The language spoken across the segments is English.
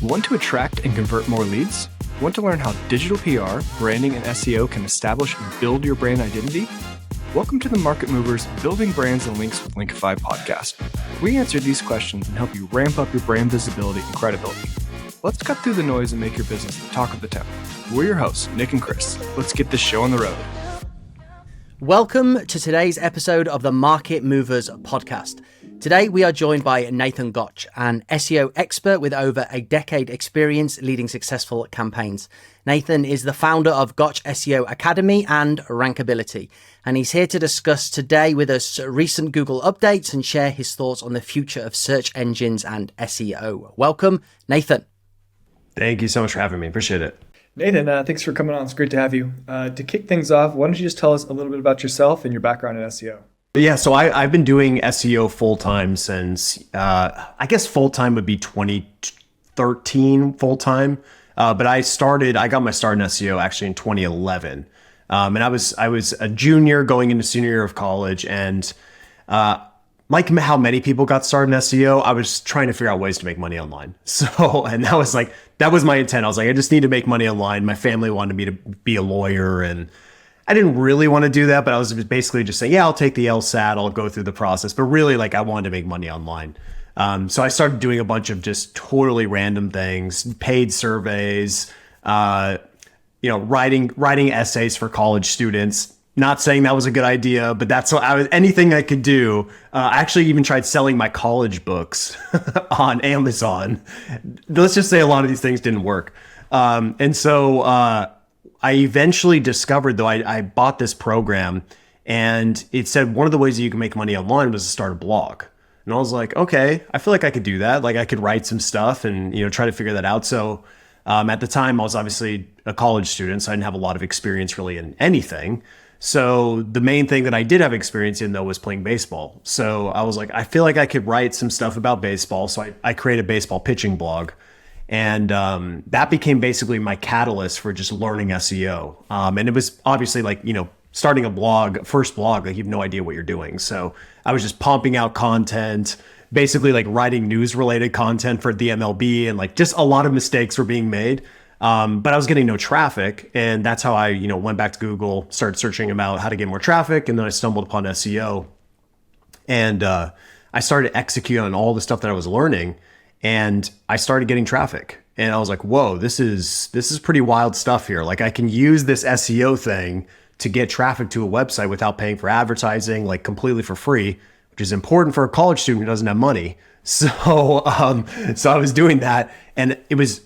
Want to attract and convert more leads? Want to learn how digital PR, branding, and SEO can establish and build your brand identity? Welcome to the Market Movers Building Brands and Links with Linkifi podcast. We answer these questions and help you ramp up your brand visibility and credibility. Let's cut through the noise and make your business the talk of the town. We're your hosts, Nick and Chris. Let's get this show on the road. Welcome to today's episode of the Market Movers podcast. Today, we are joined by Nathan Gotch, an SEO expert with over a decade experience leading successful campaigns. Nathan is the founder of Gotch SEO Academy and Rankability, and he's here to discuss today with us recent Google updates and share his thoughts on the future of search engines and SEO. Welcome, Nathan. Thank you so much for having me. Appreciate it. Nathan, thanks for coming on. It's great to have you. To kick things off, why don't you just tell us a little bit about yourself and your background in SEO? Yeah, so I've been doing SEO full-time since, I guess full-time would be 2013 full-time. But I got my start in SEO actually in 2011. And I was a junior going into senior year of college. And like how many people got started in SEO, I was trying to figure out ways to make money online. And that was my intent. I was like, I just need to make money online. My family wanted me to be a lawyer, and I didn't really want to do that, but I was basically just saying, yeah, I'll take the LSAT, I'll go through the process. But really, I wanted to make money online. So I started doing a bunch of just totally random things, paid surveys, writing essays for college students. Not saying that was a good idea, but that's what anything I could do. I actually even tried selling my college books on Amazon. Let's just say a lot of these things didn't work. I eventually discovered, though, I bought this program, and it said one of the ways that you can make money online was to start a blog. And I was like, okay, I feel like I could do that. I could write some stuff and, try to figure that out. So at the time, I was obviously a college student, so I didn't have a lot of experience really in anything. So the main thing that I did have experience in, though, was playing baseball. So I was like, I feel like I could write some stuff about baseball. So I created a baseball pitching blog. And that became basically my catalyst for just learning SEO. And it was obviously starting a blog, first blog, you have no idea what you're doing. So I was just pumping out content, basically writing news related content for the MLB, and just a lot of mistakes were being made. But I was getting no traffic, and that's how I, went back to Google, started searching about how to get more traffic, and then I stumbled upon SEO, and I started to execute on all the stuff that I was learning, and I started getting traffic, and I was like, "Whoa, this is pretty wild stuff here. I can use this SEO thing to get traffic to a website without paying for advertising, completely for free, which is important for a college student who doesn't have money." So I was doing that, and it was,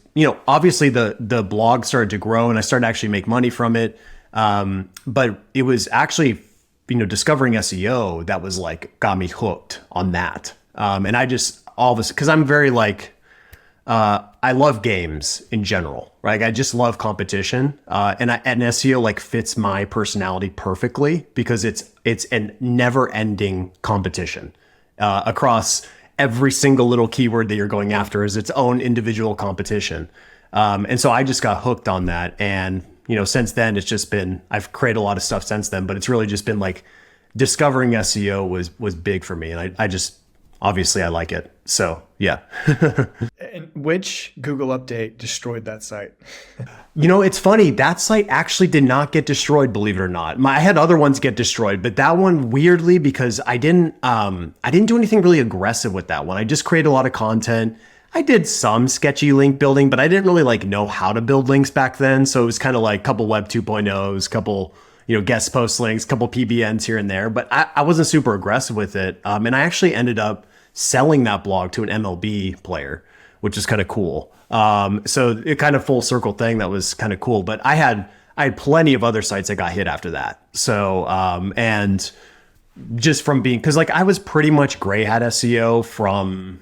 obviously the blog started to grow, and I started to actually make money from it. But it was actually, discovering SEO that was got me hooked on that. And I just all of this, because I'm very I love games in general, right? I just love competition, and SEO fits my personality perfectly because it's a never-ending competition across every single little keyword that you're going after is its own individual competition. And so I just got hooked on that. And, since then I've created a lot of stuff since then, but it's really just been discovering SEO was big for me. And I just, obviously I like it. So yeah. And which Google update destroyed that site? It's funny. That site actually did not get destroyed, believe it or not. I had other ones get destroyed, but that one weirdly, because I didn't do anything really aggressive with that one. I just created a lot of content. I did some sketchy link building, but I didn't really know how to build links back then. So it was kind of a couple web 2.0s, couple, guest post links, couple PBNs here and there, but I wasn't super aggressive with it. And I actually ended up selling that blog to an MLB player, which is kind of cool. So it kind of full circle thing that was kind of cool, but I had plenty of other sites that got hit after that. So, and just from being, cause I was pretty much gray hat SEO from,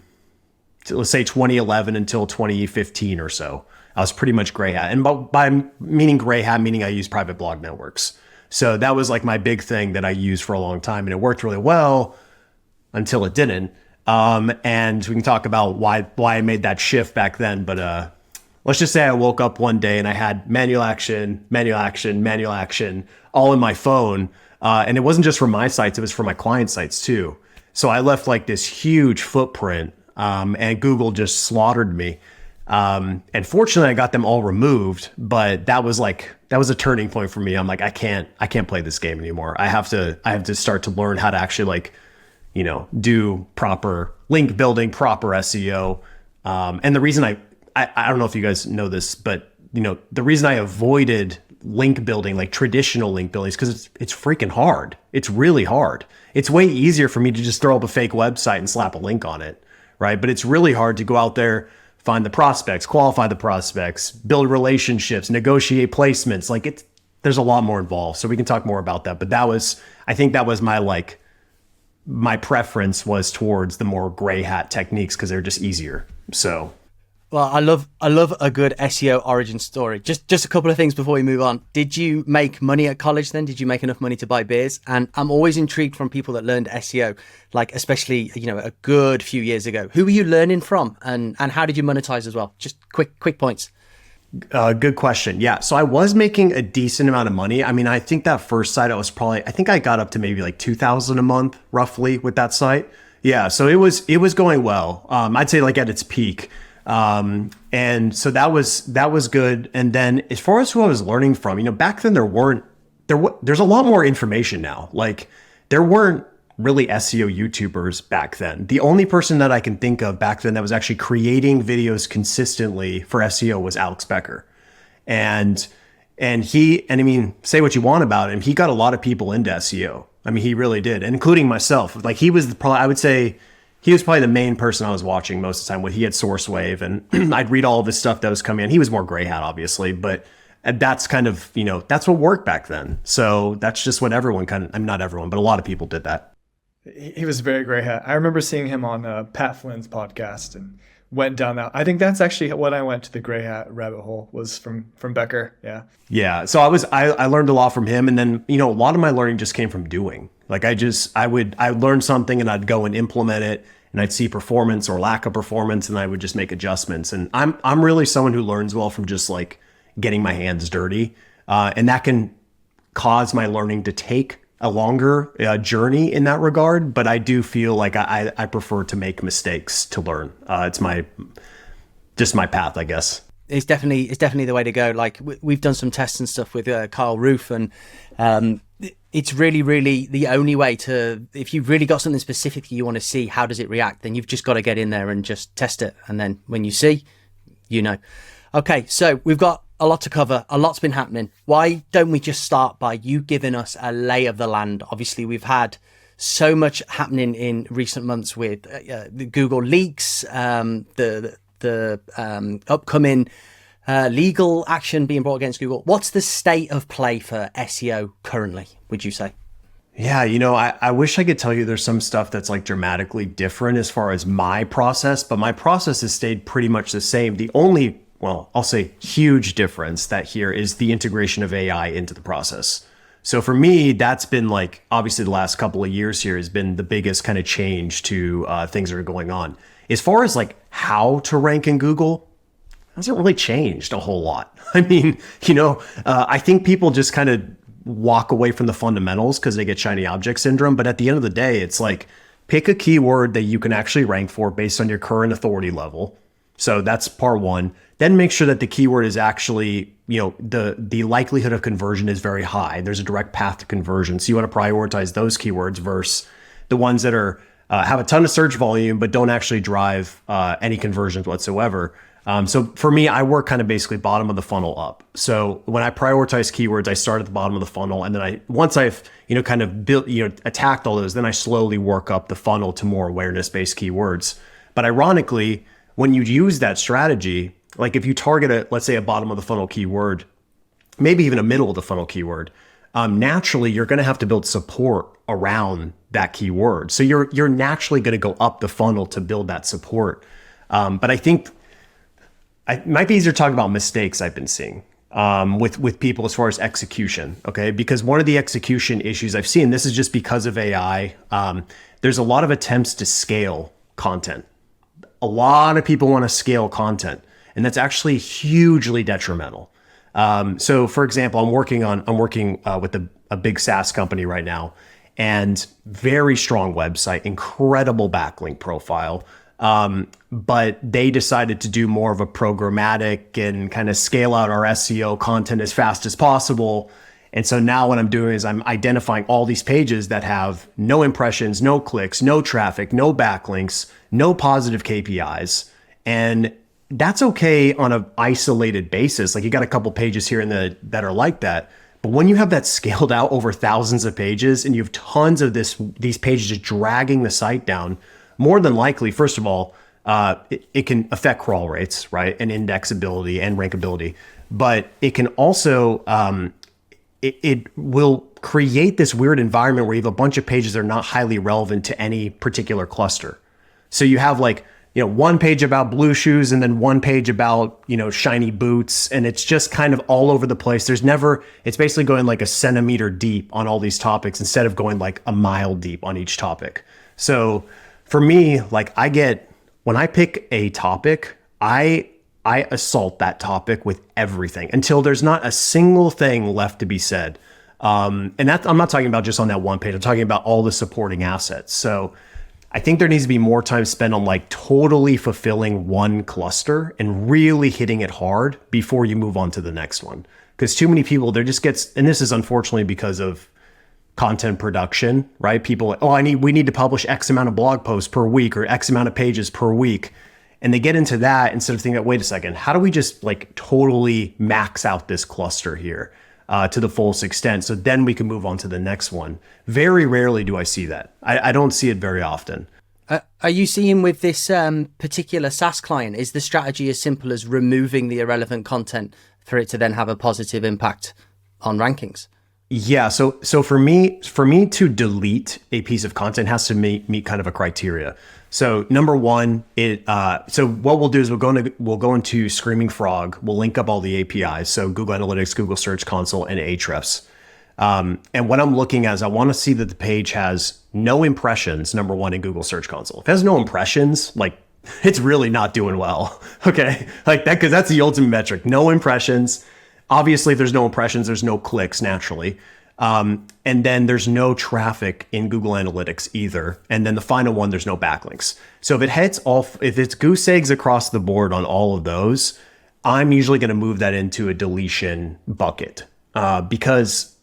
let's say 2011 until 2015 or so. I was pretty much gray hat. And by meaning gray hat, meaning I use private blog networks. So that was my big thing that I used for a long time, and it worked really well until it didn't. And we can talk about why I made that shift back then. But let's just say I woke up one day and I had manual action, all in my phone. And it wasn't just for my sites, it was for my client sites too. So I left this huge footprint, and Google just slaughtered me. And fortunately I got them all removed, but that was a turning point for me. I'm like, I can't play this game anymore. I have to start to learn how to actually like, do proper link building, proper SEO. And the reason I don't know if you guys know this, but the reason I avoided link building, like traditional link building, is because it's freaking hard. It's really hard. It's way easier for me to just throw up a fake website and slap a link on it, right? But it's really hard to go out there, find the prospects, qualify the prospects, build relationships, negotiate placements. Like there's a lot more involved. So we can talk more about that. But I think that was my preference was towards the more gray hat techniques because they're just easier. So. Well, I love a good SEO origin story. Just a couple of things before we move on. Did you make money at college then? Did you make enough money to buy beers? And I'm always intrigued from people that learned SEO, like especially, a good few years ago. Who were you learning from and how did you monetize as well? Just quick points. Good question. Yeah. So I was making a decent amount of money. I mean, I think that first site, I think I got up to maybe like 2,000 a month roughly with that site. Yeah. So it was going well. I'd say like at its peak. And so that was good. And then as far as who I was learning from, back then there's a lot more information now. Like there weren't really SEO YouTubers back then. The only person that I can think of back then that was actually creating videos consistently for SEO was Alex Becker. And I mean, say what you want about him. He got a lot of people into SEO. I mean, he really did, including myself. Like he was I would say, he was probably the main person I was watching most of the time. When he had SourceWave, and I'd read all of his stuff that was coming in. He was more gray hat, obviously, but that's kind of, that's what worked back then. So that's just what everyone not everyone, but a lot of people did that. He was very gray hat. I remember seeing him on Pat Flynn's podcast and went down that. I think that's actually when I went to the gray hat rabbit hole was from Becker. Yeah. Yeah. So I learned a lot from him. And then, a lot of my learning just came from doing. Like I learned something and I'd go and implement it and I'd see performance or lack of performance and I would just make adjustments. And I'm really someone who learns well from just like getting my hands dirty. And that can cause my learning to take a longer journey in that regard. But I do feel like I prefer to make mistakes to learn. It's my path, I guess. It's definitely the way to go. Like we've done some tests and stuff with Kyle Roof, and it's really, really the only way to, if you've really got something specific you want to see, how does it react? Then you've just got to get in there and just test it. And then when you see, Okay, so we've got a lot to cover. A lot's been happening. Why don't we just start by you giving us a lay of the land? Obviously, we've had so much happening in recent months with the Google leaks, the upcoming legal action being brought against Google. What's the state of play for SEO currently, would you say? Yeah, I wish I could tell you there's some stuff that's like dramatically different as far as my process, but my process has stayed pretty much the same. The only, I'll say huge difference that here is the integration of AI into the process. So for me, that's been like, obviously the last couple of years here has been the biggest kind of change to things that are going on. As far as like how to rank in Google, hasn't really changed a whole lot. I mean, I think people just kind of walk away from the fundamentals because they get shiny object syndrome. But at the end of the day, it's like pick a keyword that you can actually rank for based on your current authority level. So that's part one. Then make sure that the keyword is actually, the likelihood of conversion is very high. There's a direct path to conversion. So you want to prioritize those keywords versus the ones that are have a ton of search volume, but don't actually drive any conversions whatsoever. So for me, I work kind of basically bottom of the funnel up. So when I prioritize keywords, I start at the bottom of the funnel. And then once I've, kind of built, attacked all those, then I slowly work up the funnel to more awareness-based keywords. But ironically, when you use that strategy, like if you target let's say a bottom of the funnel keyword, maybe even a middle of the funnel keyword, naturally you're going to have to build support around that keyword. So you're naturally going to go up the funnel to build that support. But I think it might be easier to talk about mistakes I've been seeing with people as far as execution. Okay, because one of the execution issues I've seen, this is just because of AI. There's a lot of attempts to scale content. A lot of people want to scale content, and that's actually hugely detrimental. So, for example, I'm working with a big SaaS company right now, and very strong website, incredible backlink profile. But they decided to do more of a programmatic and kind of scale out our SEO content as fast as possible. And so now what I'm doing is I'm identifying all these pages that have no impressions, no clicks, no traffic, no backlinks, no positive KPIs. And that's okay on an isolated basis. Like you got a couple pages here and there that are like that. But when you have that scaled out over thousands of pages and you have tons of these pages just dragging the site down, more than likely, first of all, it can affect crawl rates, right? And indexability and rankability. But it can also, it will create this weird environment where you have a bunch of pages that are not highly relevant to any particular cluster. So you have like, one page about blue shoes and then one page about, shiny boots. And it's just kind of all over the place. It's basically going like a centimeter deep on all these topics instead of going like a mile deep on each topic. So for me, like when I pick a topic, I assault that topic with everything until there's not a single thing left to be said. And that I'm not talking about just on that one page. I'm talking about all the supporting assets. So I think there needs to be more time spent on like totally fulfilling one cluster and really hitting it hard before you move on to the next one. Because too many people, and this is unfortunately because of content production, right? People, we need to publish X amount of blog posts per week or X amount of pages per week. And they get into that instead of thinking, wait a second, how do we just like totally max out this cluster here to the fullest extent? So then we can move on to the next one. Very rarely do I see that. I don't see it very often. Are you seeing with this particular SaaS client, is the strategy as simple as removing the irrelevant content for it to then have a positive impact on rankings? Yeah. So for me to delete a piece of content has to meet kind of a criteria. So number one, so what we'll do is we'll go into Screaming Frog. We'll link up all the APIs. So Google Analytics, Google Search Console, and Ahrefs. And what I'm looking at is I want to see that the page has no impressions, number one, in Google Search Console. If it has no impressions, like it's really not doing well. Okay. Like that, because that's the ultimate metric. No impressions. Obviously, if there's no impressions, there's no clicks naturally. And then there's no traffic in Google Analytics either. And then the final one, there's no backlinks. So if it's goose eggs across the board on all of those, I'm usually going to move that into a deletion bucket because,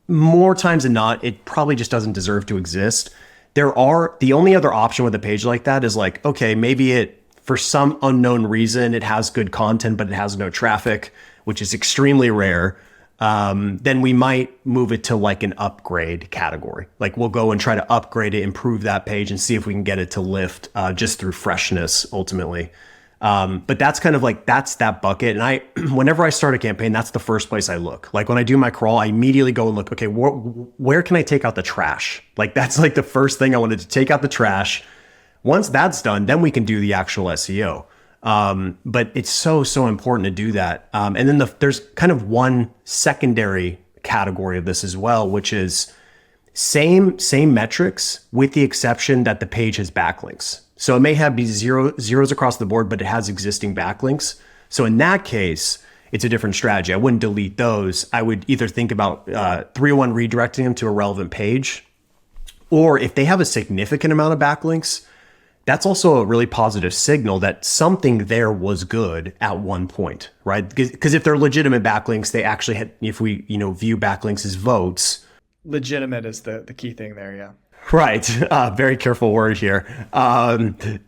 more times than not, it probably just doesn't deserve to exist. The only other option with a page like that is like, okay, maybe for some unknown reason, it has good content, but it has no traffic, which is extremely rare. Then we might move it to like an upgrade category. Like we'll go and try to upgrade it, improve that page and see if we can get it to lift just through freshness ultimately. But that's kind of like, that's that bucket. And whenever I start a campaign, that's the first place I look. Like when I do my crawl, I immediately go and look, okay, where can I take out the trash? Like that's like the first thing I wanted to take out the trash. Once that's done, then we can do the actual SEO. But it's so important to do that. And then there's kind of one secondary category of this as well, which is same metrics with the exception that the page has backlinks. So it may have zeros across the board, but it has existing backlinks. So in that case, it's a different strategy. I wouldn't delete those. I would either think about 301 redirecting them to a relevant page, or if they have a significant amount of backlinks, that's also a really positive signal that something there was good at one point, right? Because if they're legitimate backlinks, they actually had, if we, view backlinks as votes. Legitimate is the key thing there, yeah. Right. Very careful word here.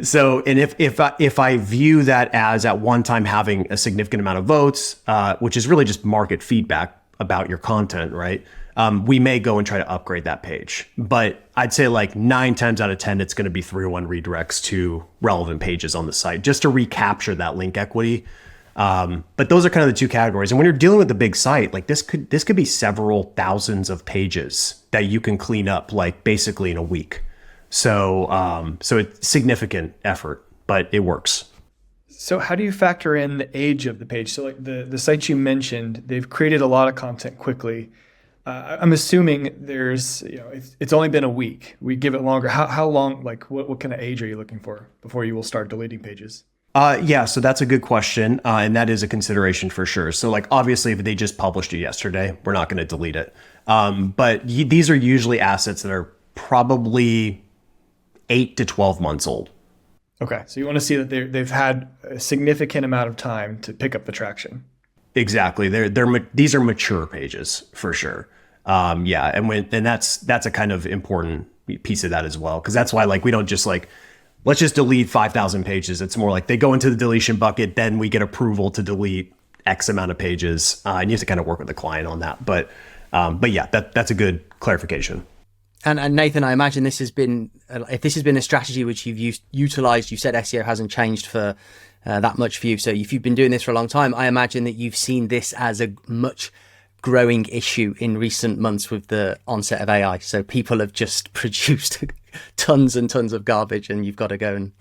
So, and if I view that as at one time having a significant amount of votes, which is really just market feedback about your content, right? We may go and try to upgrade that page, but I'd say like 9 times out of 10, it's going to be 301 redirects to relevant pages on the site just to recapture that link equity. But those are kind of the two categories. And when you're dealing with a big site, like this could be several thousands of pages that you can clean up like basically in a week. So it's significant effort, but it works. So how do you factor in the age of the page? So like the sites you mentioned, they've created a lot of content quickly. I'm assuming there's, it's only been a week. We give it longer. How long, like what kind of age are you looking for before you will start deleting pages? Yeah, so that's a good question. And that is a consideration for sure. So like, obviously if they just published it yesterday, we're not going to delete it. But these are usually assets that are probably 8 to 12 months old. Okay, so you want to see that they've had a significant amount of time to pick up the traction. Exactly. These are mature pages for sure. Yeah, and that's a kind of important piece of that as well, because that's why like we don't just like let's just delete 5,000 pages. It's more like they go into the deletion bucket, then we get approval to delete X amount of pages, and you have to kind of work with the client on that. But yeah, that's a good clarification. And Nathan, I imagine this has been, if this has been a strategy which you've utilized, you said SEO hasn't changed for that much for you. So if you've been doing this for a long time, I imagine that you've seen this as a much growing issue in recent months with the onset of AI. So people have just produced tons and tons of garbage, and you've got to go and...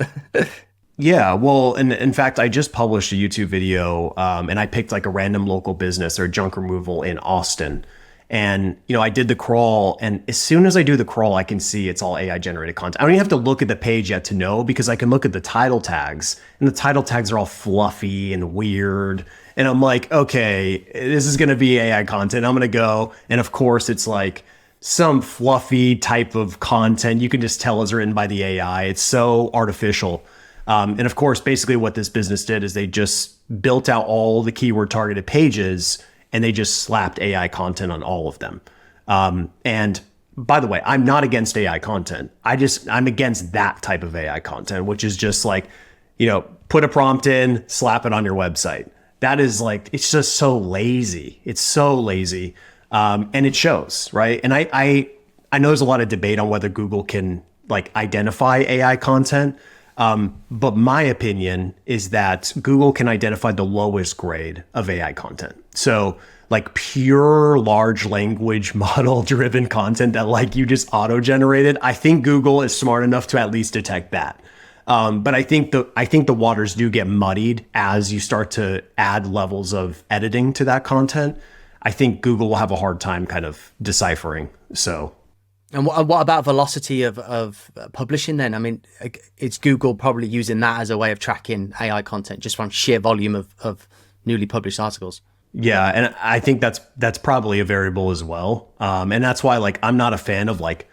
Yeah, well, and in fact, I just published a YouTube video, and I picked like a random local business or junk removal in Austin. And, I did the crawl, and as soon as I do the crawl, I can see it's all AI generated content. I don't even have to look at the page yet to know, because I can look at the title tags, and the title tags are all fluffy and weird. And I'm like, okay, this is going to be AI content. I'm going to go. And of course, it's like some fluffy type of content. You can just tell is written by the AI. It's so artificial. And of course, basically what this business did is they just built out all the keyword targeted pages, and they just slapped AI content on all of them. And by the way, I'm not against AI content. I'm against that type of AI content, which is just like, put a prompt in, slap it on your website. That is like, it's just so lazy. It's so lazy. And it shows, right? And I know there's a lot of debate on whether Google can like identify AI content. But my opinion is that Google can identify the lowest grade of AI content. So like pure large language model driven content that like you just auto generated. I think Google is smart enough to at least detect that. But I think the waters do get muddied as you start to add levels of editing to that content. I think Google will have a hard time kind of deciphering. So. And what about velocity of publishing then? I mean, it's Google probably using that as a way of tracking AI content just from sheer volume of newly published articles. Yeah, and I think that's probably a variable as well. And that's why like I'm not a fan of like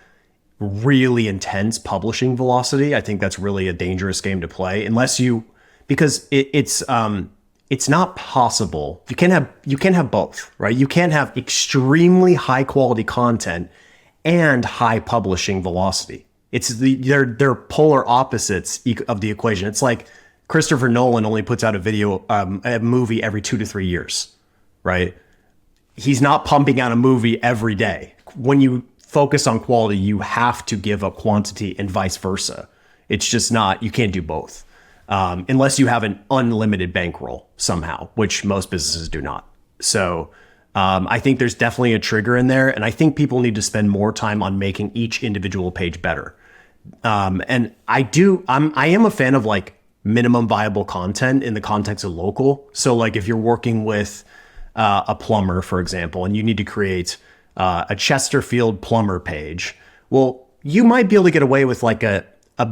really intense publishing velocity. I think that's really a dangerous game to play because it's not possible. You can't have both, right? You can't have extremely high quality content and high publishing velocity. They're polar opposites of the equation. It's like Christopher Nolan only puts out a movie every 2 to 3 years, right? He's not pumping out a movie every day. When you focus on quality, you have to give up quantity and vice versa. It's just not, you can't do both. Unless you have an unlimited bankroll somehow, which most businesses do not. So I think there's definitely a trigger in there, and I think people need to spend more time on making each individual page better. And I am a fan of like minimum viable content in the context of local. So like if you're working with a plumber, for example, and you need to create a Chesterfield plumber page, well, you might be able to get away with like a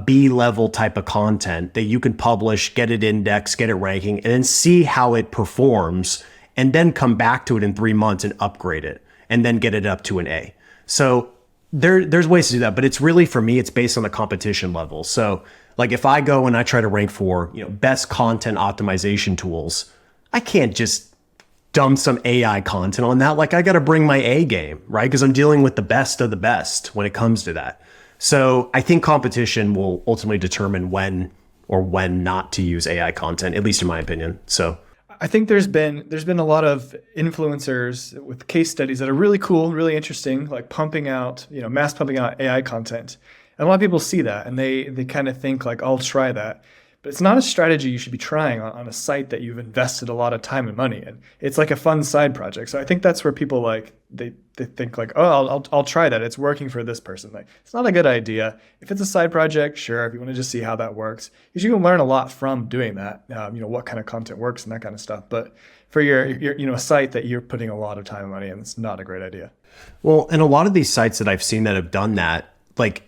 B-level type of content that you can publish, get it indexed, get it ranking, and then see how it performs, and then come back to it in 3 months and upgrade it, and then get it up to an A. So there's ways to do that, but it's really, for me, it's based on the competition level. So like if I go and I try to rank for, best content optimization tools, I can't just dump some AI content on that. Like I got to bring my A game, right? Because I'm dealing with the best of the best when it comes to that. So I think competition will ultimately determine when not to use AI content, at least in my opinion. So I think there's been a lot of influencers with case studies that are really cool, really interesting, like mass pumping out AI content. And a lot of people see that and they kind of think like, I'll try that. But it's not a strategy you should be trying on a site that you've invested a lot of time and money in. It's like a fun side project. So I think that's where people like, they think like, oh, I'll try that. It's working for this person. Like, it's not a good idea. If it's a side project, sure. If you want to just see how that works, because you can learn a lot from doing that. What kind of content works and that kind of stuff. But for your a site that you're putting a lot of time and money in, it's not a great idea. Well, and a lot of these sites that I've seen that have done that, like,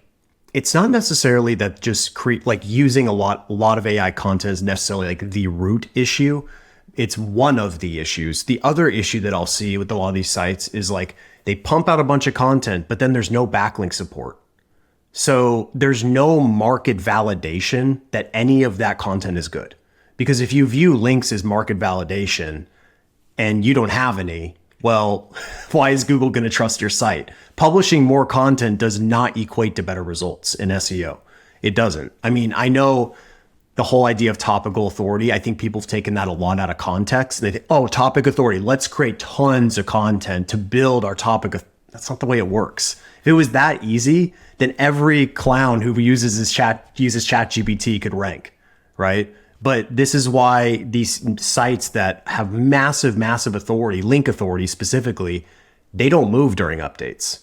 it's not necessarily that just using a lot of AI content is necessarily like the root issue. It's one of the issues. The other issue that I'll see with a lot of these sites is like they pump out a bunch of content, but then there's no backlink support. So there's no market validation that any of that content is good. Because if you view links as market validation and you don't have any, well, why is Google going to trust your site? Publishing more content does not equate to better results in SEO. It doesn't. I mean, I know the whole idea of topical authority, I think people have taken that a lot out of context. They think, oh, topic authority, let's create tons of content to build our topic. That's not the way it works. If it was that easy, then every clown who uses ChatGPT could rank, right? But this is why these sites that have massive, massive authority, link authority specifically, they don't move during updates.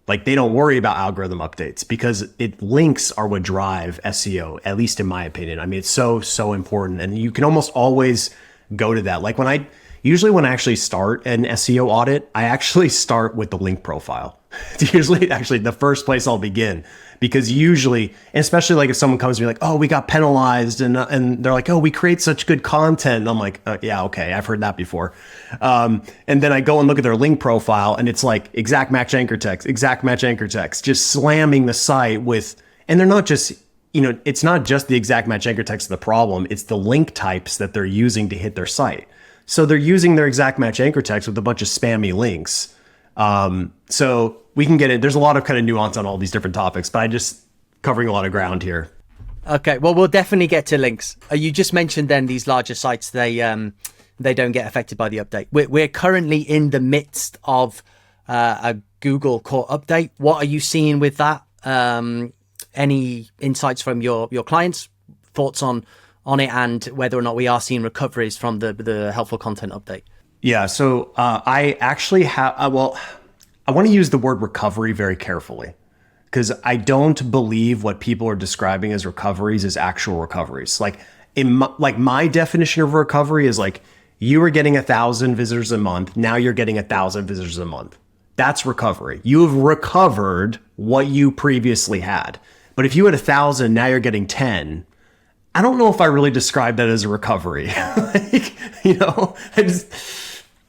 Like they don't worry about algorithm updates because links are what drive SEO, at least in my opinion. I mean, it's so important. And you can almost always go to that. Like when I actually start an SEO audit, I actually start with the link profile. It's usually actually the first place I'll begin, because usually, and especially like if someone comes to me like, oh, we got penalized, and they're like, oh, we create such good content. And I'm like, yeah, okay, I've heard that before. And then I go and look at their link profile, and it's like exact match anchor text, just slamming the site with, and they're not just, it's not just the exact match anchor text of the problem, it's the link types that they're using to hit their site. So they're using their exact match anchor text with a bunch of spammy links. So we can get it. There's a lot of kind of nuance on all these different topics, but I just covering a lot of ground here. Okay, well, we'll definitely get to links. You just mentioned then these larger sites, they don't get affected by the update. We're currently in the midst of a Google core update. What are you seeing with that? Any insights from your clients, thoughts on it, and whether or not we are seeing recoveries from the helpful content update? Yeah, so I actually have, I want to use the word recovery very carefully, because I don't believe what people are describing as recoveries is actual recoveries. Like my definition of recovery is like, you were getting 1,000 visitors a month. Now you're getting 1,000 visitors a month. That's recovery. You have recovered what you previously had. But if you had 1,000, now you're getting 10. I don't know if I really describe that as a recovery.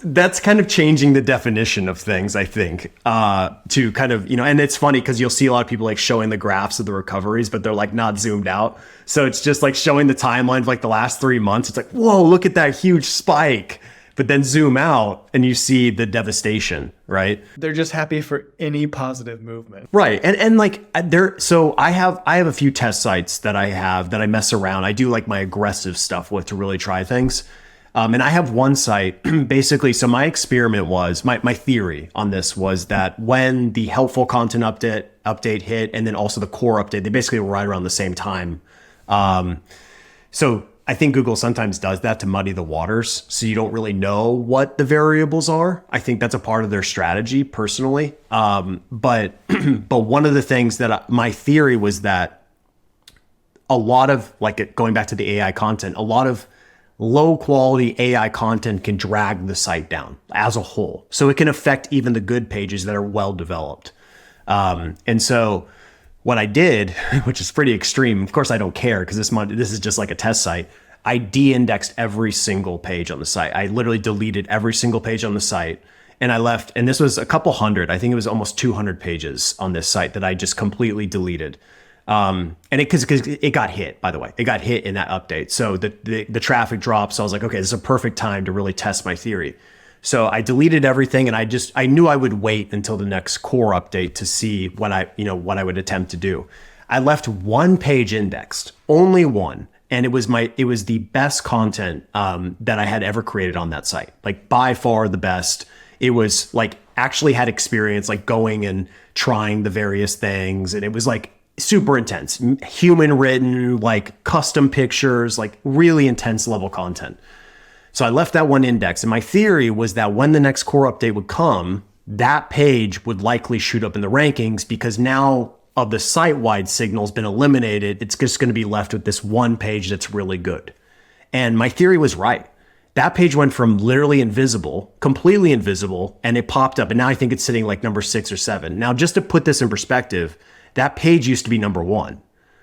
That's kind of changing the definition of things, I think, to kind of, and it's funny because you'll see a lot of people like showing the graphs of the recoveries, but they're like not zoomed out. So it's just like showing the timeline of like the last 3 months. It's like, whoa, look at that huge spike. But then zoom out and you see the devastation, right? They're just happy for any positive movement. Right. And like so I have a few test sites that I mess around. I do like my aggressive stuff with to really try things. And I have one site basically. So my experiment was my theory on this was that when the helpful content update hit, and then also the core update, they basically were right around the same time. So I think Google sometimes does that to muddy the waters, so you don't really know what the variables are. I think that's a part of their strategy personally. But one of the things that my theory was that a lot of, like going back to the AI content, a lot of low quality AI content can drag the site down as a whole. So it can affect even the good pages that are well developed. And so what I did, which is pretty extreme, of course I don't care because this is just like a test site. I de-indexed every single page on the site. I literally deleted every single page on the site, and I left, and this was a couple hundred, I think it was almost 200 pages on this site that I just completely deleted. And because it got hit, by the way, it got hit in that update. So the traffic dropped. So I was like, okay, this is a perfect time to really test my theory. So I deleted everything, and I knew I would wait until the next core update to see what I would attempt to do. I left one page indexed, only one, and it was the best content that I had ever created on that site, like by far the best. It was like actually had experience like going and trying the various things, and it was like super intense, human written, like custom pictures, like really intense level content. So I left that one index, and my theory was that when the next core update would come, that page would likely shoot up in the rankings, because now of the site-wide signal's been eliminated, it's just going to be left with this one page that's really good. And my theory was right. That page went from literally invisible, completely invisible, and it popped up, and now I think it's sitting like number 6 or 7. Now, just to put this in perspective, that page used to be number 1.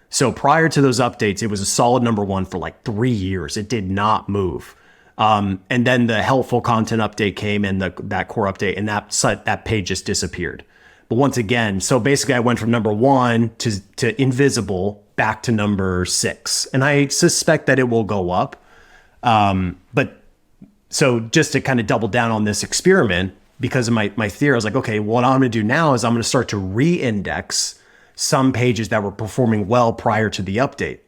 So prior to those updates, it was a solid number 1 for like 3 years. It did not move. And then the helpful content update came, and that core update, and that page just disappeared. But once again, so basically I went from number 1 to invisible back to number 6. And I suspect that it will go up. But so just to kind of double down on this experiment, because of my theory, I was like, okay, what I'm going to do now is I'm going to start to re-index some pages that were performing well prior to the update.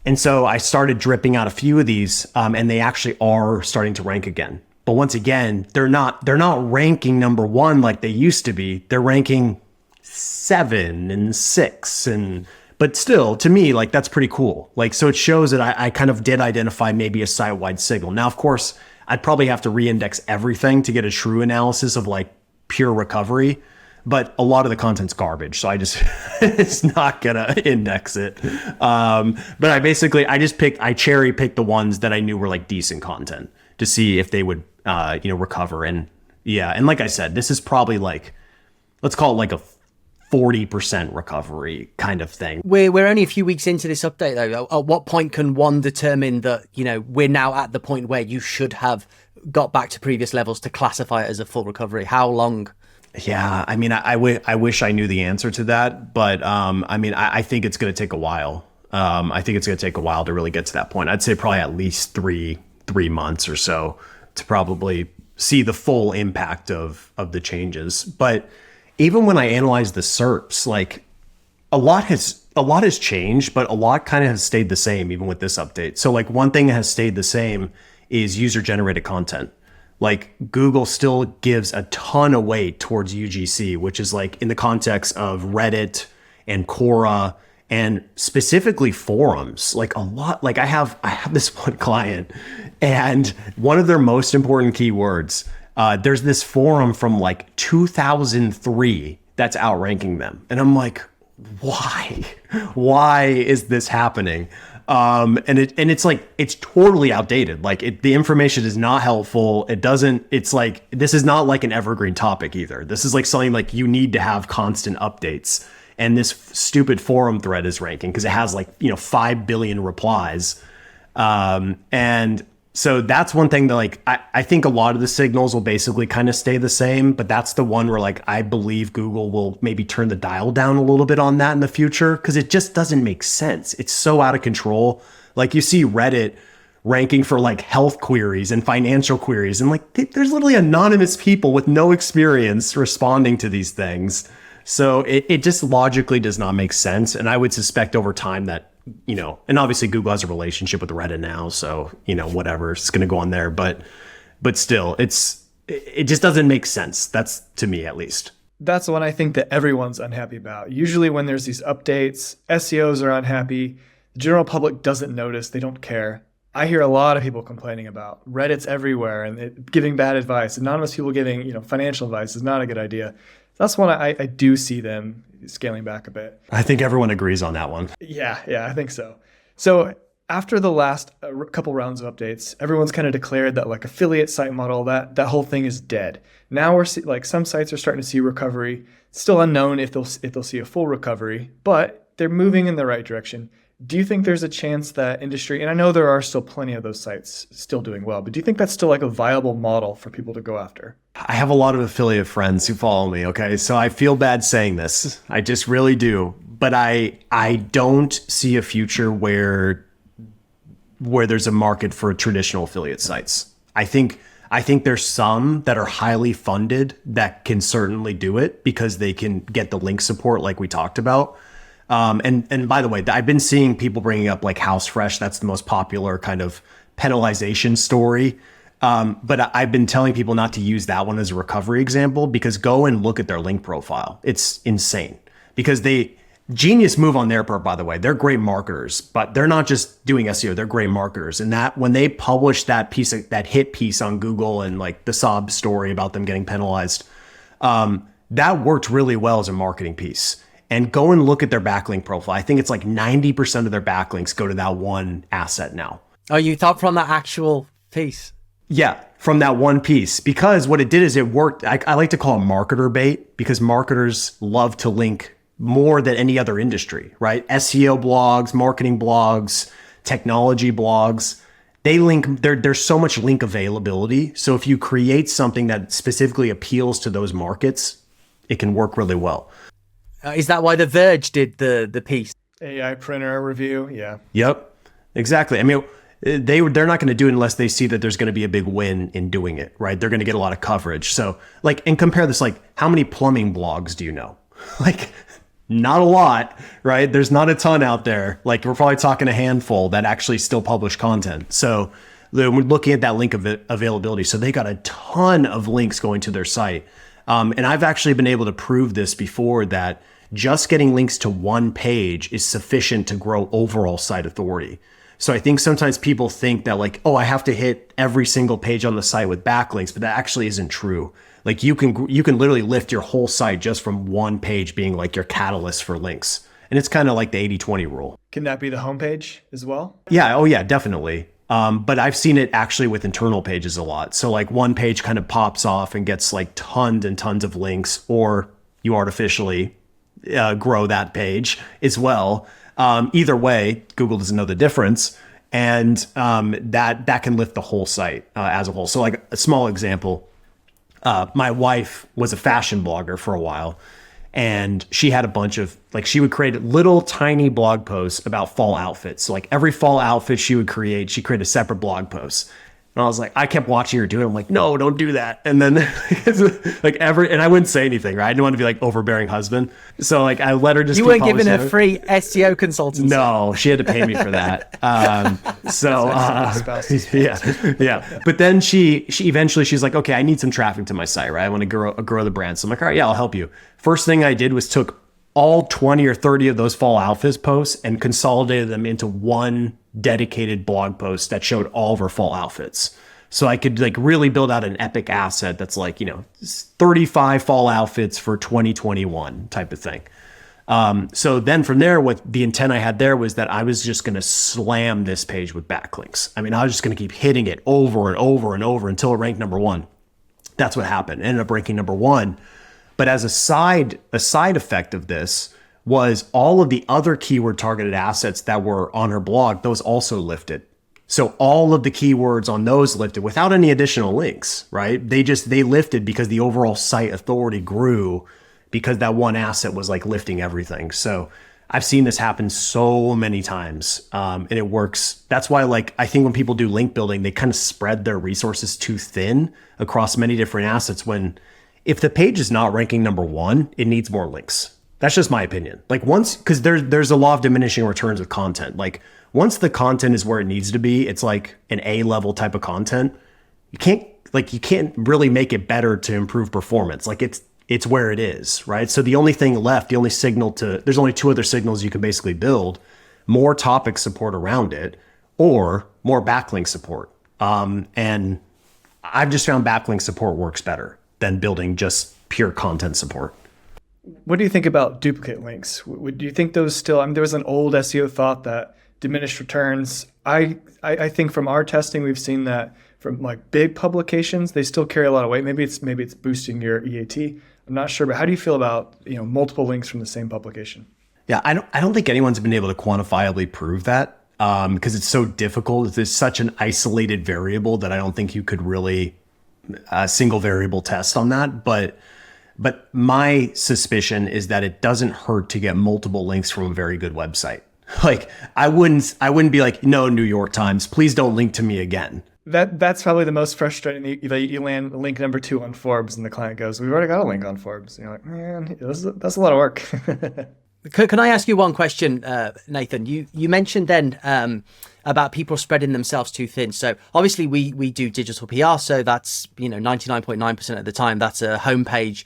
And so I started dripping out a few of these, and they actually are starting to rank again. But once again, they're not ranking number 1 like they used to be. They're ranking 7 and 6, but still, to me, like that's pretty cool. Like, so it shows that I kind of did identify maybe a site-wide signal. Now, of course, I'd probably have to re-index everything to get a true analysis of like pure recovery. But a lot of the content's garbage, so I just it's not gonna index it. But I cherry picked the ones that I knew were like decent content to see if they would recover. And yeah, and like I said, this is probably like, let's call it like a 40% recovery kind of thing. We're only a few weeks into this update though. At what point can one determine that, we're now at the point where you should have got back to previous levels to classify it as a full recovery? How long? Yeah, I mean, I wish I knew the answer to that, but I think it's going to take a while. I think it's going to take a while to really get to that point. I'd say probably at least three months or so to probably see the full impact of the changes. But even when I analyze the SERPs, like a lot has changed, but a lot kind of has stayed the same even with this update. So like one thing that has stayed the same is user generated content. Like Google still gives a ton of weight towards UGC, which is like in the context of Reddit and Quora and specifically forums. Like a lot, like I have this one client and one of their most important keywords, there's this forum from like 2003 that's outranking them. And I'm like, why is this happening? And it's like, it's totally outdated. Like the information is not helpful. It's like, this is not like an evergreen topic either. This is like something like you need to have constant updates. And this stupid forum thread is ranking because it has like, 5 billion replies. And so that's one thing that like, I think a lot of the signals will basically kind of stay the same, but that's the one where like, I believe Google will maybe turn the dial down a little bit on that in the future. Cause it just doesn't make sense. It's so out of control. Like you see Reddit ranking for like health queries and financial queries. And like, there's literally anonymous people with no experience responding to these things. So it just logically does not make sense. And I would suspect over time that, and obviously Google has a relationship with Reddit now, so, whatever, it's going to go on there. But still, it just doesn't make sense. That's to me, at least. That's the one I think that everyone's unhappy about. Usually when there's these updates, SEOs are unhappy. The general public doesn't notice. They don't care. I hear a lot of people complaining about Reddit's everywhere and giving bad advice. Anonymous people giving, financial advice is not a good idea. That's one I do see them scaling back a bit. I think everyone agrees on that one. Yeah, I think so. So after the last couple rounds of updates, everyone's kind of declared that like affiliate site model, that whole thing is dead. Now we're like some sites are starting to see recovery. It's still unknown if they'll see a full recovery, but they're moving in the right direction. Do you think there's a chance that industry, and I know there are still plenty of those sites still doing well, but do you think that's still like a viable model for people to go after? I have a lot of affiliate friends who follow me, okay? So I feel bad saying this. I just really do. But I don't see a future where there's a market for traditional affiliate sites. I think there's some that are highly funded that can certainly do it because they can get the link support like we talked about. And by the way, I've been seeing people bringing up like HouseFresh. That's the most popular kind of penalization story. But I've been telling people not to use that one as a recovery example because go and look at their link profile. It's insane because genius move on their part, by the way. They're great marketers, but they're not just doing SEO. They're great marketers. And that when they published that hit piece on Google and like the sob story about them getting penalized, that worked really well as a marketing piece. And go and look at their backlink profile. I think it's like 90% of their backlinks go to that one asset now. Oh, you thought from that actual piece? Yeah, from that one piece. Because what it did is it worked. I like to call it marketer bait because marketers love to link more than any other industry, right? SEO blogs, marketing blogs, technology blogs. They link, there's so much link availability. So if you create something that specifically appeals to those markets, it can work really well. Is that why The Verge did the piece? AI printer review. Yeah. Yep, exactly. I mean, they're not going to do it unless they see that there's going to be a big win in doing it, right? They're going to get a lot of coverage. So like, and compare this, like how many plumbing blogs do you know? Like not a lot, right? There's not a ton out there. Like we're probably talking a handful that actually still publish content. So we're looking at that link availability. So they got a ton of links going to their site. And I've actually been able to prove this before, that just getting links to one page is sufficient to grow overall site authority. So I think sometimes people think that like, oh, I have to hit every single page on the site with backlinks, but that actually isn't true. Like you can literally lift your whole site just from one page being like your catalyst for links. And it's kind of like the 80-20 rule. Can that be the homepage as well? Yeah. Oh yeah, definitely. But I've seen it actually with internal pages a lot. So like one page kind of pops off and gets like tons and tons of links, or you artificially grow that page as well. Either way, Google doesn't know the difference, and that can lift the whole site as a whole. So like a small example, my wife was a fashion blogger for a while, and she had a bunch of like, she would create little tiny blog posts about fall outfits. So like every fall outfit she would create, she created a separate blog post. And I was like, I kept watching her do it. I'm like, no, don't do that. And then and I wouldn't say anything, right? I didn't want to be like overbearing husband. So like I let her just. You weren't giving her free SEO consultancy. No, she had to pay me for that. Yeah. But then she eventually, she's like, okay, I need some traffic to my site, right? I want to grow the brand. So I'm like, all right, yeah, I'll help you. First thing I did was took all 20 or 30 of those fall outfits posts and consolidated them into one dedicated blog post that showed all of her fall outfits. So I could like really build out an epic asset that's like, 35 fall outfits for 2021 type of thing. So then from there, what the intent I had there was that I was just going to slam this page with backlinks. I mean, I was just going to keep hitting it over and over and over until it ranked number one. That's what happened. It ended up ranking number one. But as a side effect of this was all of the other keyword targeted assets that were on her blog, those also lifted. So all of the keywords on those lifted without any additional links, right? They lifted because the overall site authority grew because that one asset was like lifting everything. So I've seen this happen so many times, and it works. That's why, like, I think when people do link building, they kind of spread their resources too thin across many different assets, when if the page is not ranking number one, it needs more links. That's just my opinion. Like because there's a law of diminishing returns with content. Like once the content is where it needs to be, it's like an A-level type of content. You can't really make it better to improve performance. Like it's where it is, right? So the only thing left, there's only two other signals you can basically build: more topic support around it, or more backlink support. And I've just found backlink support works better than building just pure content support. What do you think about duplicate links? Do you think those still, there was an old SEO thought that diminished returns. I think from our testing, we've seen that from like big publications, they still carry a lot of weight. Maybe it's boosting your EAT. I'm not sure, but how do you feel about, multiple links from the same publication? Yeah, I don't think anyone's been able to quantifiably prove that because it's so difficult. It's such an isolated variable that I don't think you could really single variable test on that. But my suspicion is that it doesn't hurt to get multiple links from a very good website. Like I wouldn't be like, no, New York Times, please don't link to me again. That's probably the most frustrating. You land link number 2 on Forbes, and the client goes, "We've already got a link on Forbes." And you're like, "Man, that's a lot of work." Can I ask you one question, Nathan? You mentioned then about people spreading themselves too thin. So obviously we do digital PR, so that's 99.9% of the time that's a homepage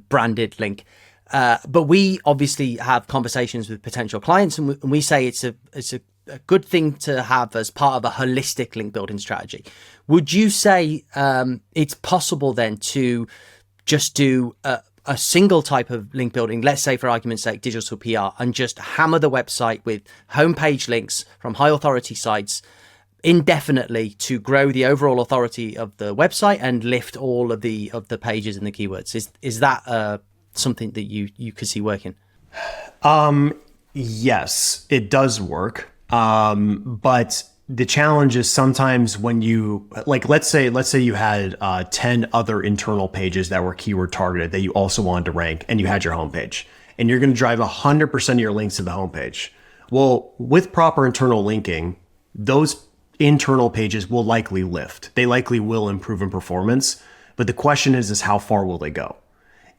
branded link. But we obviously have conversations with potential clients, and we say it's a good thing to have as part of a holistic link building strategy. Would you say it's possible then to just do a single type of link building, let's say for argument's sake, digital PR, and just hammer the website with homepage links from high authority sites indefinitely to grow the overall authority of the website and lift all of the pages and the keywords? Is that something that you could see working? Yes, it does work. But the challenge is sometimes when you, like, let's say you had 10 other internal pages that were keyword targeted that you also wanted to rank, and you had your homepage, and you're going to drive 100% of your links to the homepage. Well, with proper internal linking, those internal pages will likely lift. They likely will improve in performance. But the question is how far will they go?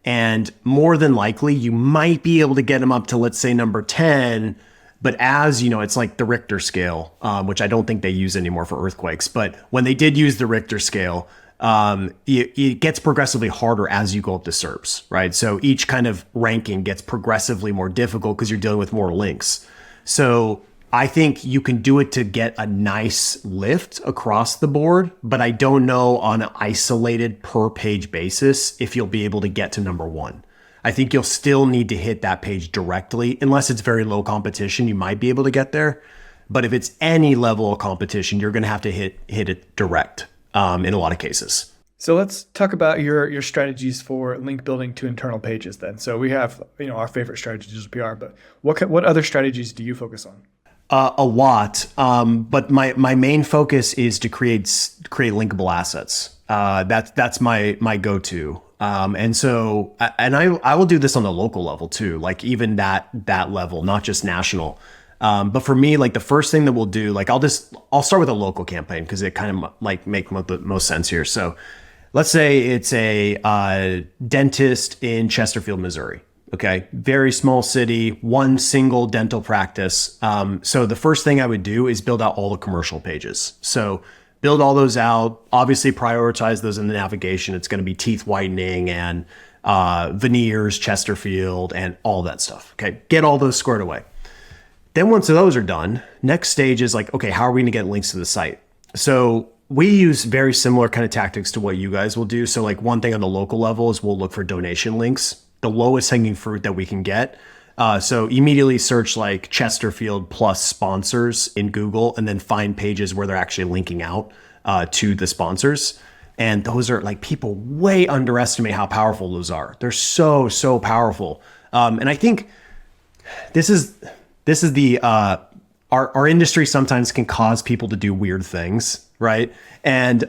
And more than likely, you might be able to get them up to, let's say, number 10. But as you know, it's like the Richter scale, which I don't think they use anymore for earthquakes. But when they did use the Richter scale, it gets progressively harder as you go up the SERPs, right? So each kind of ranking gets progressively more difficult because you're dealing with more links. So I think you can do it to get a nice lift across the board, but I don't know on an isolated per page basis if you'll be able to get to number 1. I think you'll still need to hit that page directly. Unless it's very low competition, you might be able to get there. But if it's any level of competition, you're going to have to hit it direct in a lot of cases. So let's talk about your strategies for link building to internal pages then. So we have, our favorite strategy, digital PR, but what other strategies do you focus on? A lot, but my main focus is to create linkable assets. That's my go-to. And I will do this on the local level too, like even that level, not just national. But for me, like the first thing that we'll do, like I'll start with a local campaign because it kind of like make the most sense here. So let's say it's a dentist in Chesterfield, Missouri. Okay, very small city, one single dental practice. So the first thing I would do is build out all the commercial pages. So build all those out, obviously prioritize those in the navigation. It's going to be teeth whitening and veneers, Chesterfield, and all that stuff. Okay, get all those squared away. Then once those are done, next stage is like, okay, how are we going to get links to the site? So we use very similar kind of tactics to what you guys will do. So like one thing on the local level is we'll look for donation links, the lowest hanging fruit that we can get. So immediately search like Chesterfield plus sponsors in Google and then find pages where they're actually linking out to the sponsors. And those are like, people way underestimate how powerful those are. They're so powerful. And I think this is the, our industry sometimes can cause people to do weird things, right? And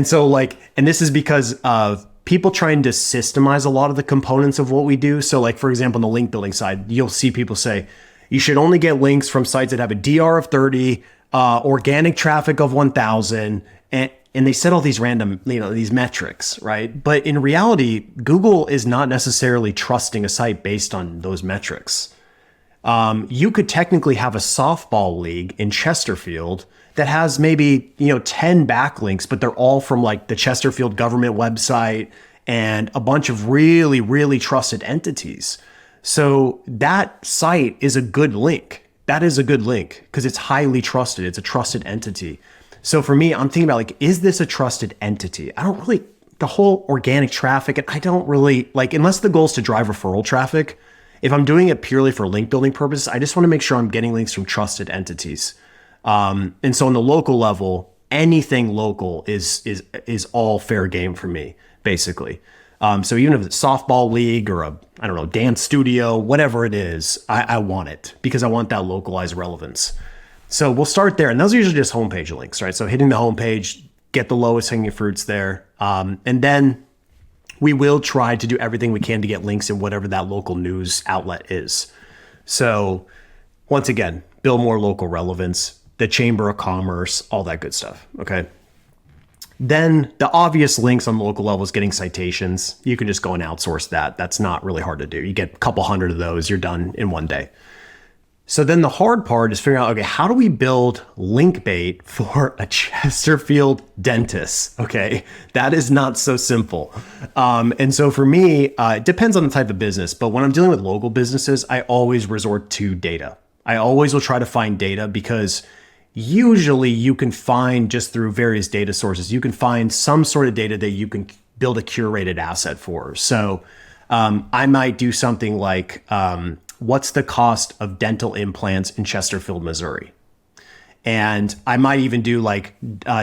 so like, and this is because of people trying to systemize a lot of the components of what we do. So like, for example, on the link building side, you'll see people say, you should only get links from sites that have a DR of 30, organic traffic of 1,000, and they set all these random, these metrics, right? But in reality, Google is not necessarily trusting a site based on those metrics. You could technically have a softball league in Chesterfield that has maybe, 10 backlinks, but they're all from like the Chesterfield government website and a bunch of really, really trusted entities. So that site is a good link. That is a good link because it's highly trusted. It's a trusted entity. So for me, I'm thinking about like, is this a trusted entity? The whole organic traffic, I don't really like, unless the goal is to drive referral traffic. If I'm doing it purely for link building purposes, I just want to make sure I'm getting links from trusted entities. And so on the local level, anything local is all fair game for me, basically. So even if it's softball league or a dance studio, whatever it is, I want it because I want that localized relevance. So we'll start there. And those are usually just homepage links, right? So hitting the homepage, get the lowest hanging fruits there. And then we will try to do everything we can to get links in whatever that local news outlet is. So once again, build more local relevance, the Chamber of Commerce, all that good stuff. Okay. Then the obvious links on the local level is getting citations. You can just go and outsource that. That's not really hard to do. You get a couple hundred of those, you're done in one day. So then the hard part is figuring out, okay, how do we build link bait for a Chesterfield dentist? Okay, that is not so simple. And so for me, it depends on the type of business, but when I'm dealing with local businesses, I always resort to data. I always will try to find data because usually you can find just through various data sources, you can find some sort of data that you can build a curated asset for. So I might do something like, what's the cost of dental implants in Chesterfield, Missouri? And I might even do like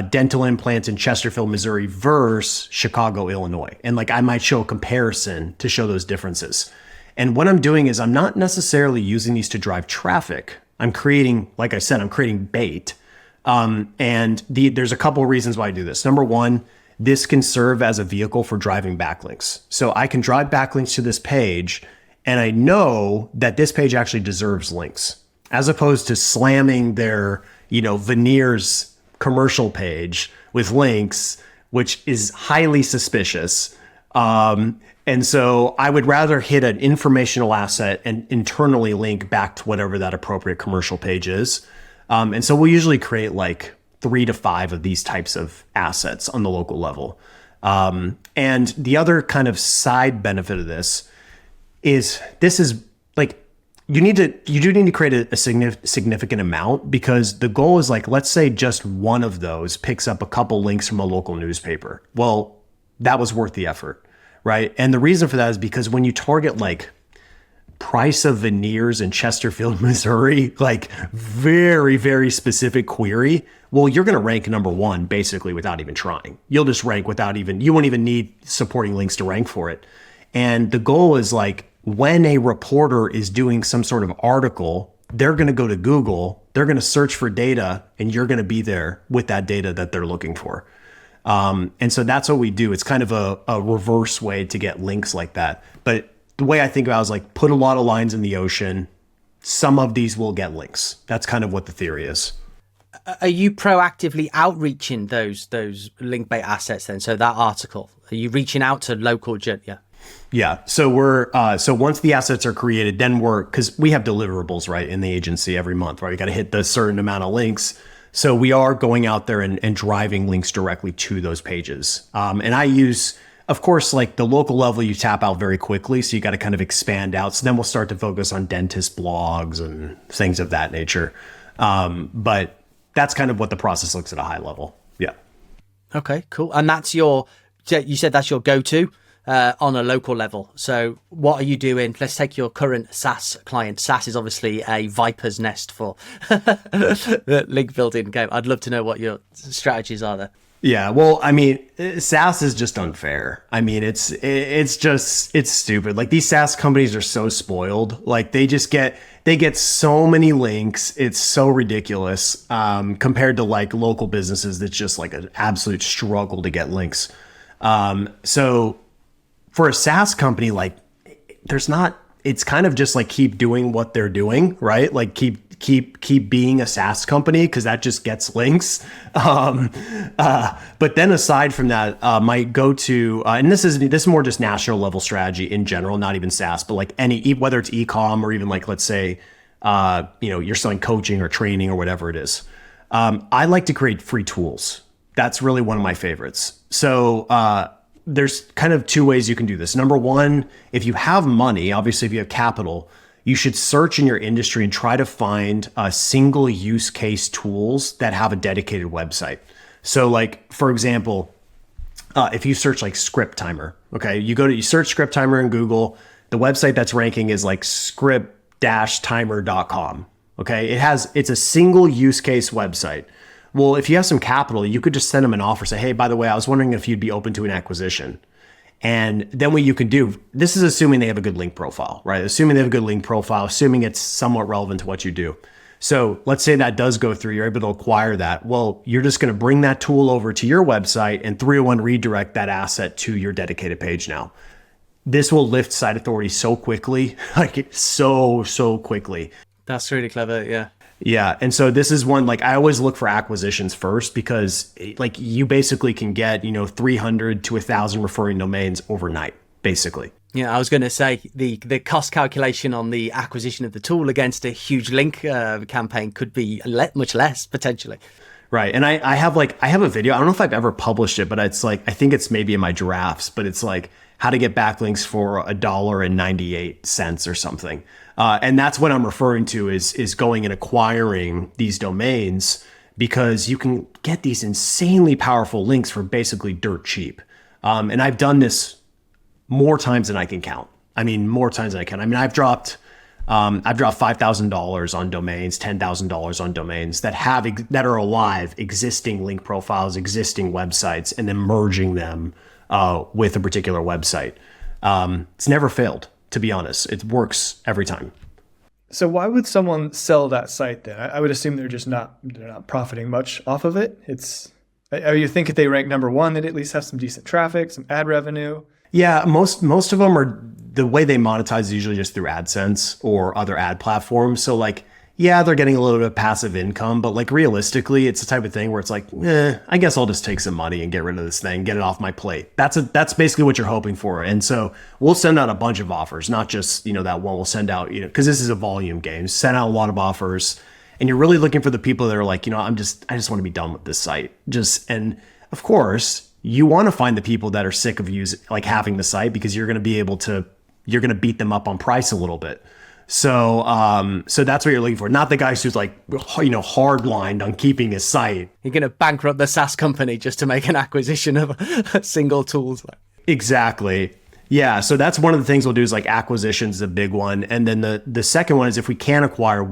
dental implants in Chesterfield, Missouri versus Chicago, Illinois. And like I might show a comparison to show those differences. And what I'm doing is I'm not necessarily using these to drive traffic. I'm creating, like I said, I'm creating bait. There's a couple of reasons why I do this. Number one, this can serve as a vehicle for driving backlinks. So I can drive backlinks to this page, and I know that this page actually deserves links, as opposed to slamming their, veneers commercial page with links, which is highly suspicious. And so I would rather hit an informational asset and internally link back to whatever that appropriate commercial page is. And so we'll usually create like 3 to 5 of these types of assets on the local level. And the other kind of side benefit of this is like, you do need to create a significant amount, because the goal is like, let's say just one of those picks up a couple links from a local newspaper. Well, that was worth the effort, right? And the reason for that is because when you target like price of veneers in Chesterfield, Missouri, like very, very specific query, well, you're going to rank number 1 basically without even trying. You'll just rank you won't even need supporting links to rank for it. And the goal is like, when a reporter is doing some sort of article, they're going to go to Google, they're going to search for data, and you're going to be there with that data that they're looking for. And so that's what we do. It's kind of a reverse way to get links like that. But the way I think about it is like, put a lot of lines in the ocean. Some of these will get links. That's kind of what the theory is. Are you proactively outreaching those link bait assets then? So that article, are you reaching out to local? Yeah. So so once the assets are created, then because we have deliverables, right, in the agency every month, right? We got to hit the certain amount of links. So we are going out there and driving links directly to those pages. And I use, of course, like the local level, you tap out very quickly. So you got to kind of expand out. So then we'll start to focus on dentist blogs and things of that nature. But that's kind of what the process looks at a high level. Yeah. Okay, cool. And you said that's your go-to on a local level. So what are you doing? Let's take your current SaaS client. SaaS is obviously a viper's nest for the link building game. I'd love to know what your strategies are there. Yeah, well, I mean, SaaS is just unfair. I mean, it's stupid. Like, these SaaS companies are so spoiled. Like, they get so many links. It's so ridiculous compared to like local businesses. That's just like an absolute struggle to get links. So for a SaaS company, like, it's kind of just like keep doing what they're doing, right? Like keep being a SaaS company, because that just gets links. But then aside from that, my go-to, and this is more just national level strategy in general, not even SaaS, but like whether it's e-com or even like, let's say, you're selling coaching or training or whatever it is. I like to create free tools. That's really one of my favorites. So, there's kind of 2 ways you can do this. Number one, if you have money, obviously if you have capital, you should search in your industry and try to find single use case tools that have a dedicated website. So like, for example, if you search like script timer, okay, you search script timer in Google, the website that's ranking is like script-timer.com. Okay. It's a single use case website. Well, if you have some capital, you could just send them an offer, say, hey, by the way, I was wondering if you'd be open to an acquisition. And then what you can do, this is assuming they have a good link profile, right? Assuming they have a good link profile, assuming it's somewhat relevant to what you do. So let's say that does go through, you're able to acquire that. Well, you're just going to bring that tool over to your website and 301 redirect that asset to your dedicated page now. This will lift site authority so quickly, like so quickly. That's really clever, yeah. Yeah. And so this is one, like, I always look for acquisitions first, because like you basically can get, 300 to 1,000 referring domains overnight, basically. Yeah, I was going to say the cost calculation on the acquisition of the tool against a huge link campaign could be much less potentially. Right. And I have a video. I don't know if I've ever published it, but it's like, I think it's maybe in my drafts, but it's like how to get backlinks for $1.98 or something. And that's what I'm referring to is going and acquiring these domains, because you can get these insanely powerful links for basically dirt cheap. And I've done this more times than I can count. I mean, more times than I can. I mean, I've dropped $5,000 on domains, $10,000 on domains that are alive, existing link profiles, existing websites, and then merging them with a particular website. It's never failed, to be honest. It works every time. So why would someone sell that site then? I would assume they're not profiting much off of it. You think if they rank number one, they'd at least have some decent traffic, some ad revenue. Yeah, most of them are, the way they monetize is usually just through AdSense or other ad platforms. So like, yeah, they're getting a little bit of passive income, but like realistically, it's the type of thing where it's like, I guess I'll just take some money and get rid of this thing, get it off my plate. That's basically what you're hoping for. And so we'll send out a bunch of offers, not just, that one. We'll send out, because this is a volume game, send out a lot of offers, and you're really looking for the people that are like, I just want to be done with this site. And of course, you want to find the people that are sick of having the site, because you're going to beat them up on price a little bit. So that's what you're looking for. Not the guys who's like, hard-lined on keeping his site. You're going to bankrupt the SaaS company just to make an acquisition of a single tool. Exactly. Yeah. So that's one of the things we'll do, is like acquisitions is a big one. And then the second one is, if we can acquire,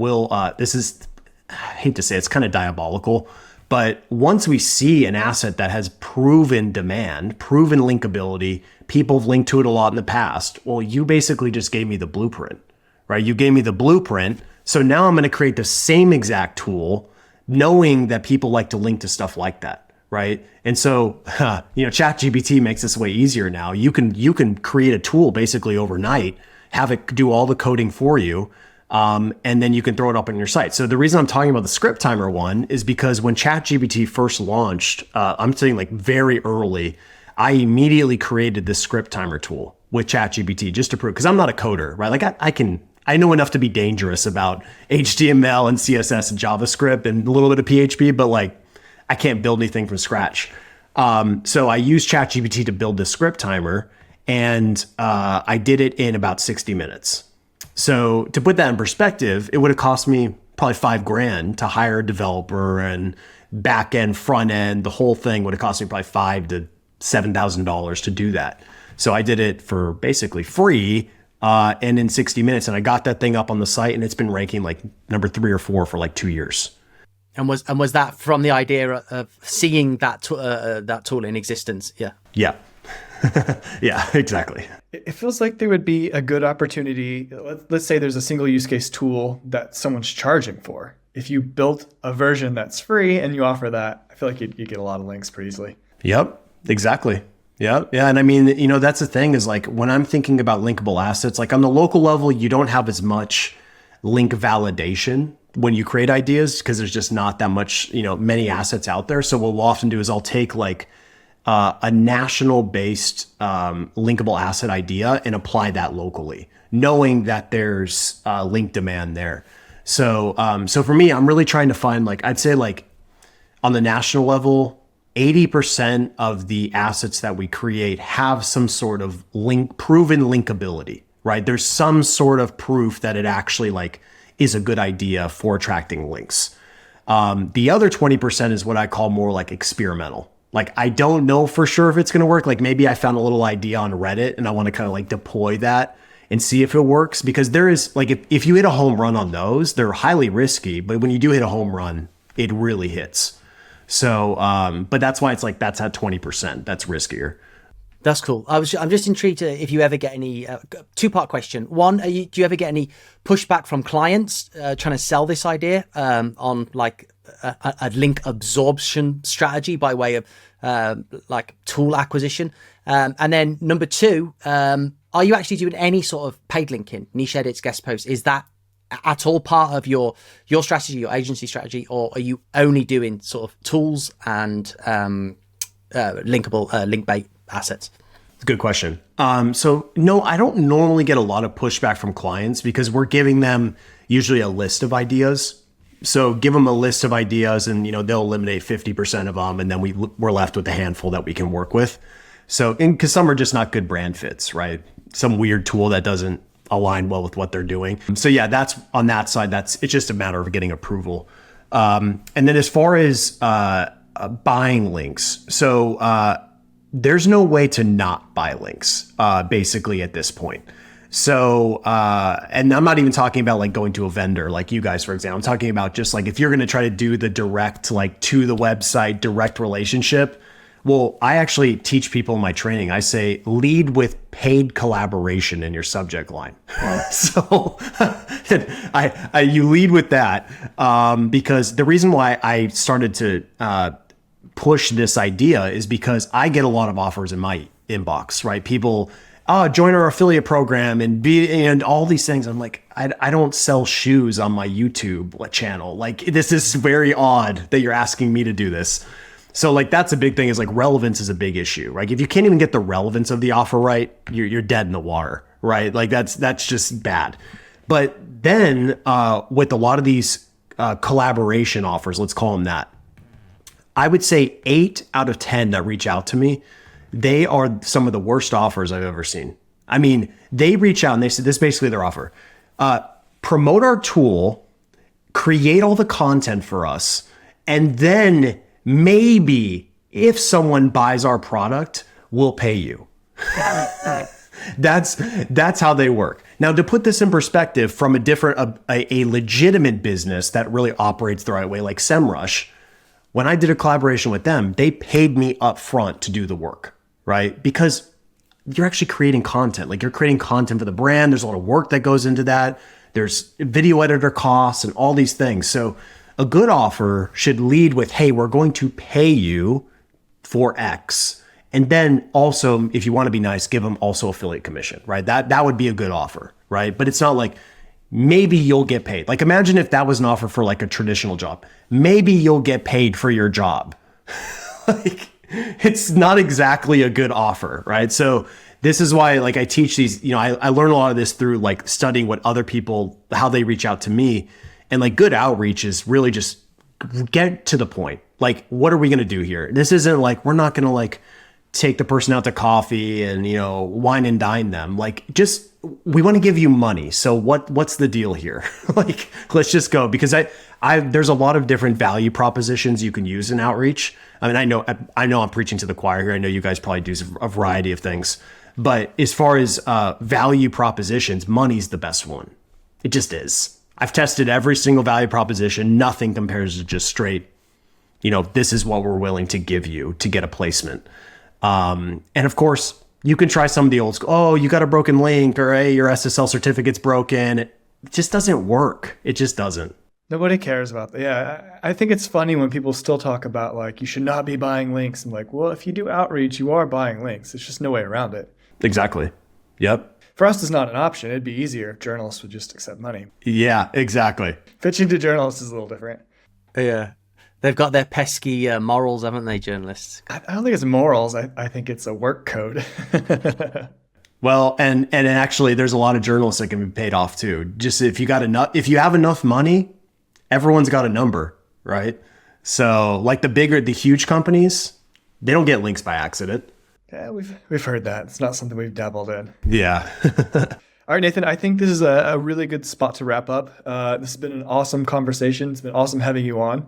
this is, I hate to say it's kind of diabolical, but once we see an asset that has proven demand, proven linkability, people have linked to it a lot in the past, well, you basically just gave me the blueprint. Right? You gave me the blueprint. So now I'm going to create the same exact tool, knowing that people like to link to stuff like that. Right? And so, ChatGPT makes this way easier now. You can create a tool basically overnight, have it do all the coding for you, and then you can throw it up on your site. So the reason I'm talking about the script timer one is because when ChatGPT first launched, I'm saying like very early, I immediately created this script timer tool with ChatGPT just to prove, because I'm not a coder, right? Like I know enough to be dangerous about HTML and CSS and JavaScript and a little bit of PHP, but like I can't build anything from scratch. So I used ChatGPT to build this script timer, and I did it in about 60 minutes. So to put that in perspective, it would have cost me probably $5,000 to hire a developer, and back end, front end, the whole thing would have cost me probably $5,000 to $7,000 to do that. So I did it for basically free, and in 60 minutes, and I got that thing up on the site, and it's been ranking like number 3 or 4 for like 2 years. And was that from the idea of seeing that tool in existence? Yeah. Yeah. Yeah, exactly. It feels like there would be a good opportunity. Let's say there's a single use case tool that someone's charging for. If you built a version that's free and you offer that, I feel like you get a lot of links pretty easily. Yep, exactly. Yeah. And I mean, that's the thing, is like, when I'm thinking about linkable assets, like on the local level, you don't have as much link validation when you create ideas, because there's just not that much, many assets out there. So what we'll often do is I'll take like a national based linkable asset idea and apply that locally, knowing that there's link demand there. So for me, I'm really trying to find, like, I'd say like on the national level, 80% of the assets that we create have some sort of proven linkability, right? There's some sort of proof that it actually like is a good idea for attracting links. The other 20% is what I call more like experimental. Like, I don't know for sure if it's going to work. Like, maybe I found a little idea on Reddit and I want to kind of like deploy that and see if it works, because there is like, if you hit a home run on those, they're highly risky, but when you do hit a home run, it really hits. So, but that's why it's like, that's at 20%. That's riskier. That's cool. I'm just intrigued if you ever get any, 2-part question. One, do you ever get any pushback from clients trying to sell this idea on like a link absorption strategy by way of like tool acquisition? And then number 2, are you actually doing any sort of paid linking, niche edits, guest posts? Is that at all part of your strategy, your agency strategy, or are you only doing sort of tools and linkable link bait assets? It's a good question. So no, I don't normally get a lot of pushback from clients, because we're giving them usually a list of ideas. So give them a list of ideas, and they'll eliminate 50% of them, and then we're left with a handful that we can work with. So, because some are just not good brand fits, right? Some weird tool that doesn't align well with what they're doing. So yeah, that's on that side. It's just a matter of getting approval. And then as far as buying links, so there's no way to not buy links, basically at this point. So, and I'm not even talking about like going to a vendor like you guys, for example. I'm talking about just like, if you're going to try to do the direct, like to the website direct relationship, Well, I actually teach people in my training. I say lead with paid collaboration in your subject line. So you lead with that because the reason why I started to push this idea is because I get a lot of offers in my inbox, right? People, join our affiliate program and all these things. I'm like, I don't sell shoes on my YouTube channel. Like, this is very odd that you're asking me to do this. So like, that's a big thing, is like relevance is a big issue, right? If you can't even get the relevance of the offer right, you're dead in the water, right? Like that's just bad. But then with a lot of these collaboration offers, let's call them that, I would say 8 out of 10 that reach out to me, they are some of the worst offers I've ever seen. I mean, they reach out and they say, this is basically their offer. Promote our tool, create all the content for us, and then maybe if someone buys our product, we'll pay you. That's how they work. Now, to put this in perspective from a legitimate business that really operates the right way, like SEMrush, when I did a collaboration with them, they paid me up front to do the work, right? Because you're actually creating content. Like, you're creating content for the brand. There's a lot of work that goes into that. There's video editor costs and all these things. So a good offer should lead with, hey, we're going to pay you for X. And then also, if you want to be nice, give them also affiliate commission, right? That would be a good offer, right? But it's not like, maybe you'll get paid. Like, imagine if that was an offer for like a traditional job. Maybe you'll get paid for your job. Like, it's not exactly a good offer, right? So this is why, like, I teach these, I learn a lot of this through like studying what other people, how they reach out to me. And like, good outreach is really just get to the point. Like, what are we going to do here? This isn't like, we're not going to like take the person out to coffee and, wine and dine them. Like, just, we want to give you money. So what's the deal here? Like, let's just go, because there's a lot of different value propositions you can use in outreach. I mean, I know I'm preaching to the choir here. I know you guys probably do a variety of things, but as far as value propositions, money's the best one. It just is. I've tested every single value proposition. Nothing compares to just straight, this is what we're willing to give you to get a placement. And of course, you can try some of the old school, oh, you got a broken link, or hey, your SSL certificate's broken. It just doesn't work. It just doesn't. Nobody cares about that. Yeah, I think it's funny when people still talk about like, you should not be buying links. I'm like, well, if you do outreach, you are buying links. There's just no way around it. Exactly. Yep. For us, it's not an option. It'd be easier if journalists would just accept money. Yeah, exactly. Pitching to journalists is a little different. Yeah. They've got their pesky morals, haven't they, journalists? I don't think it's morals. I think it's a work code. Well, and actually, there's a lot of journalists that can be paid off too. Just if you have enough money, everyone's got a number, right? So like the huge companies, they don't get links by accident. Yeah, we've heard that. It's not something we've dabbled in. Yeah. All right, Nathan, I think this is a really good spot to wrap up. This has been an awesome conversation. It's been awesome having you on.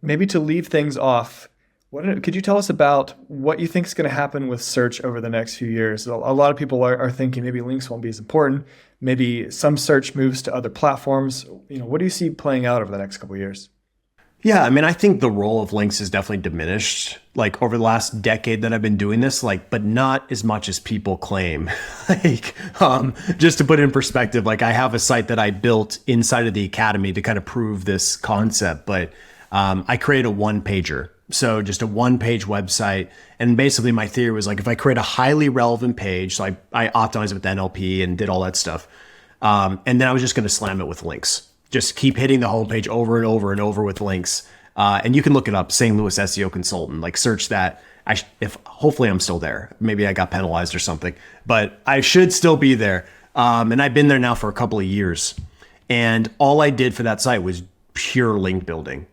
Maybe to leave things off, could you tell us about what you think is going to happen with search over the next few years? A lot of people are thinking maybe links won't be as important. Maybe some search moves to other platforms. What do you see playing out over the next couple of years? Yeah, I mean, I think the role of links is definitely diminished, like over the last decade that I've been doing this, like, but not as much as people claim. Just to put it in perspective, like I have a site that I built inside of the academy to kind of prove this concept, but I created a one-pager. So just a one-page website. And basically my theory was like, if I create a highly relevant page, so I optimized it with NLP and did all that stuff. And then I was just going to slam it with links. Just keep hitting the homepage over and over and over with links. And you can look it up, St. Louis SEO consultant, like search that. Hopefully I'm still there. Maybe I got penalized or something, but I should still be there. And I've been there now for a couple of years. And all I did for that site was pure link building.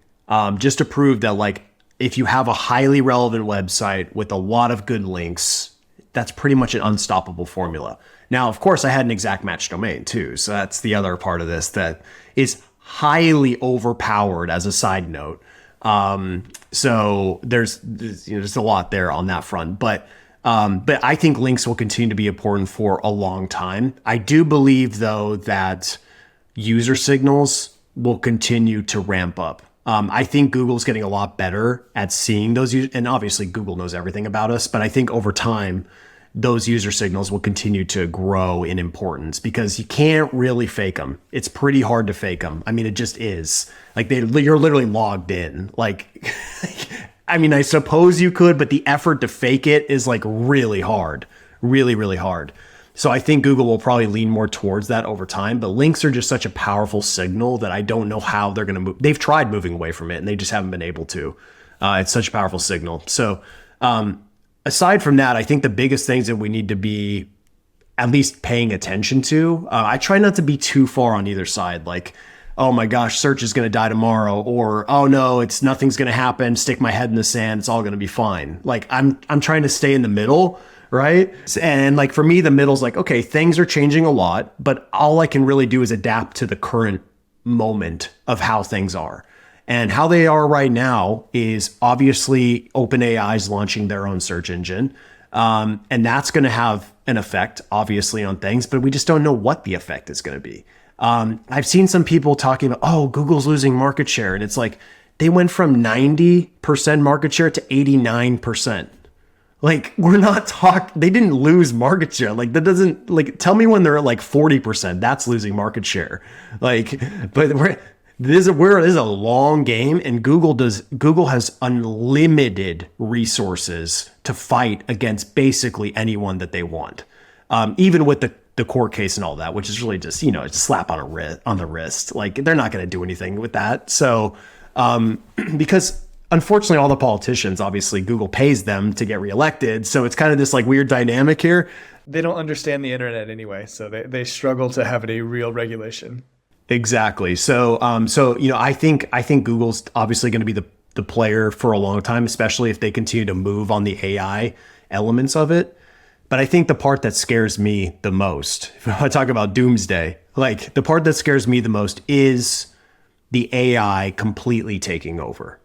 Just to prove that like, if you have a highly relevant website with a lot of good links, that's pretty much an unstoppable formula. Now, of course, I had an exact match domain too. So that's the other part of this that is highly overpowered as a side note. So there's a lot there on that front, but I think links will continue to be important for a long time. I do believe though that user signals will continue to ramp up. I think Google's getting a lot better at seeing those users, and obviously Google knows everything about us, but I think over time, those user signals will continue to grow in importance because you can't really fake them. It's pretty hard to fake them. I mean, it just is. Like you're literally logged in. Like, I mean, I suppose you could, but the effort to fake it is like really hard, really, really hard. So I think Google will probably lean more towards that over time, but links are just such a powerful signal that I don't know how they're going to move. They've tried moving away from it and they just haven't been able to. It's such a powerful signal. So, aside from that, I think the biggest things that we need to be at least paying attention to, I try not to be too far on either side. Like, oh my gosh, search is going to die tomorrow, or oh no, nothing's going to happen. Stick my head in the sand. It's all going to be fine. Like I'm trying to stay in the middle, right? And like for me, the middle's like, okay, things are changing a lot, but all I can really do is adapt to the current moment of how things are. And how they are right now is obviously OpenAI is launching their own search engine. And that's going to have an effect, obviously, on things, but we just don't know what the effect is going to be. I've seen some people talking about, oh, Google's losing market share. And it's like they went from 90% market share to 89%. Like they didn't lose market share. Like that doesn't tell me when they're at like 40%, that's losing market share. Like, but this is a long game, and Google has unlimited resources to fight against basically anyone that they want. Even with the court case and all that, which is really just, it's a slap on the wrist. Like they're not going to do anything with that. So, because unfortunately all the politicians, obviously Google pays them to get reelected. So it's kind of this like weird dynamic here. They don't understand the internet anyway. So they struggle to have a real regulation. Exactly. So, I think Google's obviously going to be the player for a long time, especially if they continue to move on the AI elements of it. But I think the part that scares me the most, if I talk about doomsday, like the part that scares me the most is the AI completely taking over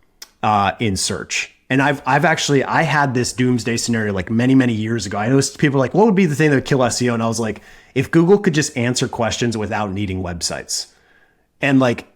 in search. And I had this doomsday scenario like many, many years ago. I know people are like, what would be the thing that would kill SEO? And I was like, if Google could just answer questions without needing websites. And like,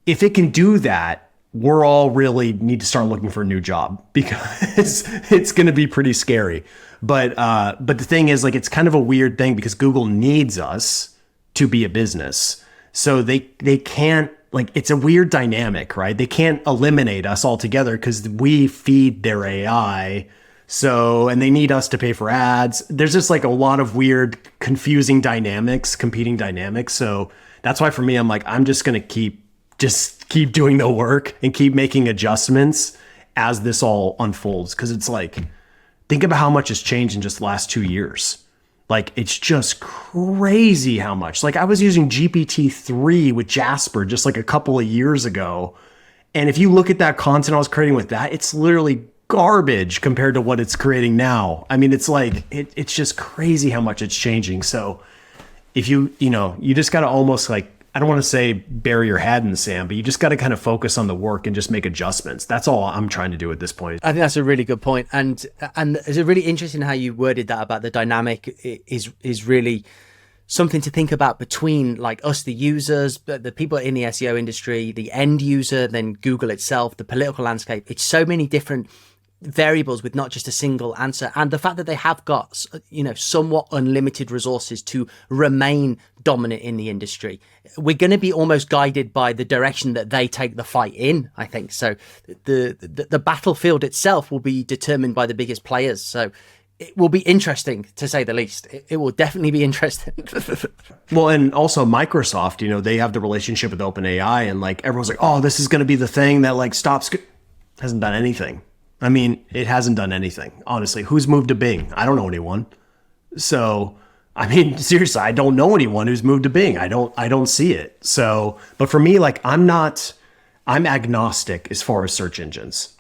if it can do that, we're all really need to start looking for a new job because it's going to be pretty scary. But the thing is, like, it's kind of a weird thing because Google needs us to be a business. So they can't, like, it's a weird dynamic, right? They can't eliminate us altogether because we feed their AI. So, and they need us to pay for ads. There's just like a lot of weird, confusing dynamics, competing dynamics. So that's why for me, I'm like, I'm just going to keep doing the work and keep making adjustments as this all unfolds. Cause it's like, think about how much has changed in just the last 2 years. Like, it's just crazy how much. Like, I was using GPT-3 with Jasper just like a couple of years ago. And if you look at that content I was creating with that, it's literally garbage compared to what it's creating now. I mean, it's like, it's just crazy how much it's changing. So if you just got to almost like, I don't want to say bury your head in the sand, but you just got to kind of focus on the work and just make adjustments. That's all I'm trying to do at this point. I think that's a really good point. And it's really interesting how you worded that about the dynamic is really something to think about between like us, the users, the people in the SEO industry, the end user, then Google itself, the political landscape. It's so many different variables with not just a single answer, and the fact that they have got somewhat unlimited resources to remain dominant in the industry. We're going to be almost guided by the direction that they take the fight in, I think. So the battlefield itself will be determined by the biggest players. So it will be interesting, to say the least. It will definitely be interesting. Well, and also Microsoft, they have the relationship with OpenAI, and like everyone's like, oh, this is going to be the thing that like stops. Hasn't done anything. I mean, it hasn't done anything, honestly. Who's moved to Bing? I don't know anyone. So, I mean, seriously, I don't know anyone who's moved to Bing. I don't see it. So, but for me, like, I'm agnostic as far as search engines.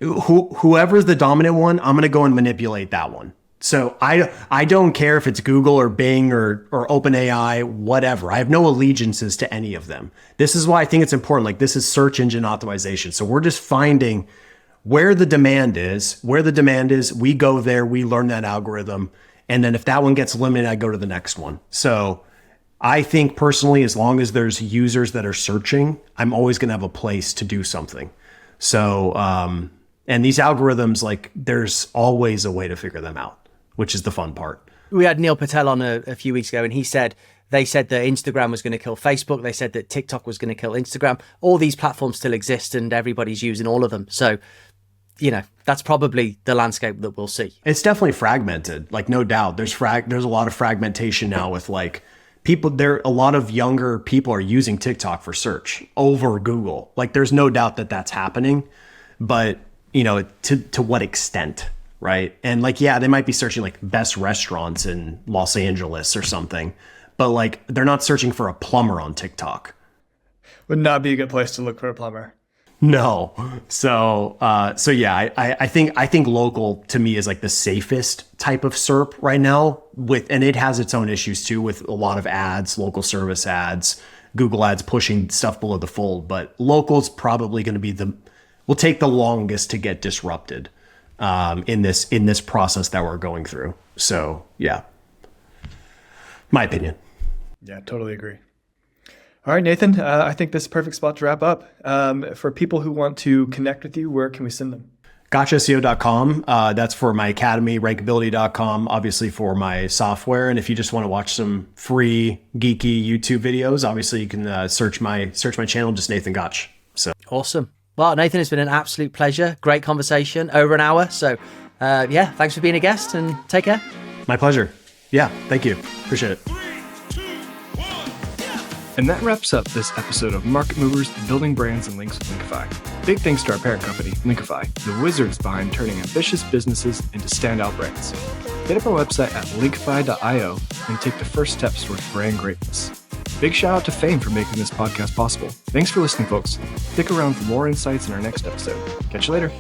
Whoever's the dominant one, I'm going to go and manipulate that one. So I don't care if it's Google or Bing or OpenAI, whatever. I have no allegiances to any of them. This is why I think it's important. Like, this is search engine optimization. So we're just finding where the demand is, we go there, we learn that algorithm. And then if that one gets eliminated, I go to the next one. So I think personally, as long as there's users that are searching, I'm always going to have a place to do something. So, and these algorithms, like there's always a way to figure them out, which is the fun part. We had Neil Patel on a few weeks ago, and they said that Instagram was going to kill Facebook. They said that TikTok was going to kill Instagram. All these platforms still exist and everybody's using all of them. So, that's probably the landscape that we'll see. It's definitely fragmented, like no doubt. There's a lot of fragmentation now with like a lot of younger people are using TikTok for search over Google. Like there's no doubt that that's happening, but to what extent, right? And like, yeah, they might be searching like best restaurants in Los Angeles or something, but like they're not searching for a plumber on TikTok. Would not be a good place to look for a plumber. No. So yeah, I think local to me is like the safest type of SERP right now and it has its own issues too with a lot of ads, local service ads, Google ads pushing stuff below the fold, but local's probably going to be will take the longest to get disrupted in this process that we're going through. So yeah, my opinion. Yeah, totally agree. All right, Nathan, I think this is a perfect spot to wrap up. For people who want to connect with you, where can we send them? GotchSEO.com. That's for my academy, Rankability.com, obviously for my software. And if you just want to watch some free geeky YouTube videos, obviously you can search my channel, just Nathan Gotch. So awesome. Well, Nathan, it's been an absolute pleasure. Great conversation, over an hour. So yeah, thanks for being a guest and take care. My pleasure. Yeah, thank you. Appreciate it. And that wraps up this episode of Market Movers Building Brands and Links with Linkify. Big thanks to our parent company, Linkifi, the wizards behind turning ambitious businesses into standout brands. Hit up our website at linkify.io and take the first steps towards brand greatness. Big shout out to Fame for making this podcast possible. Thanks for listening, folks. Stick around for more insights in our next episode. Catch you later.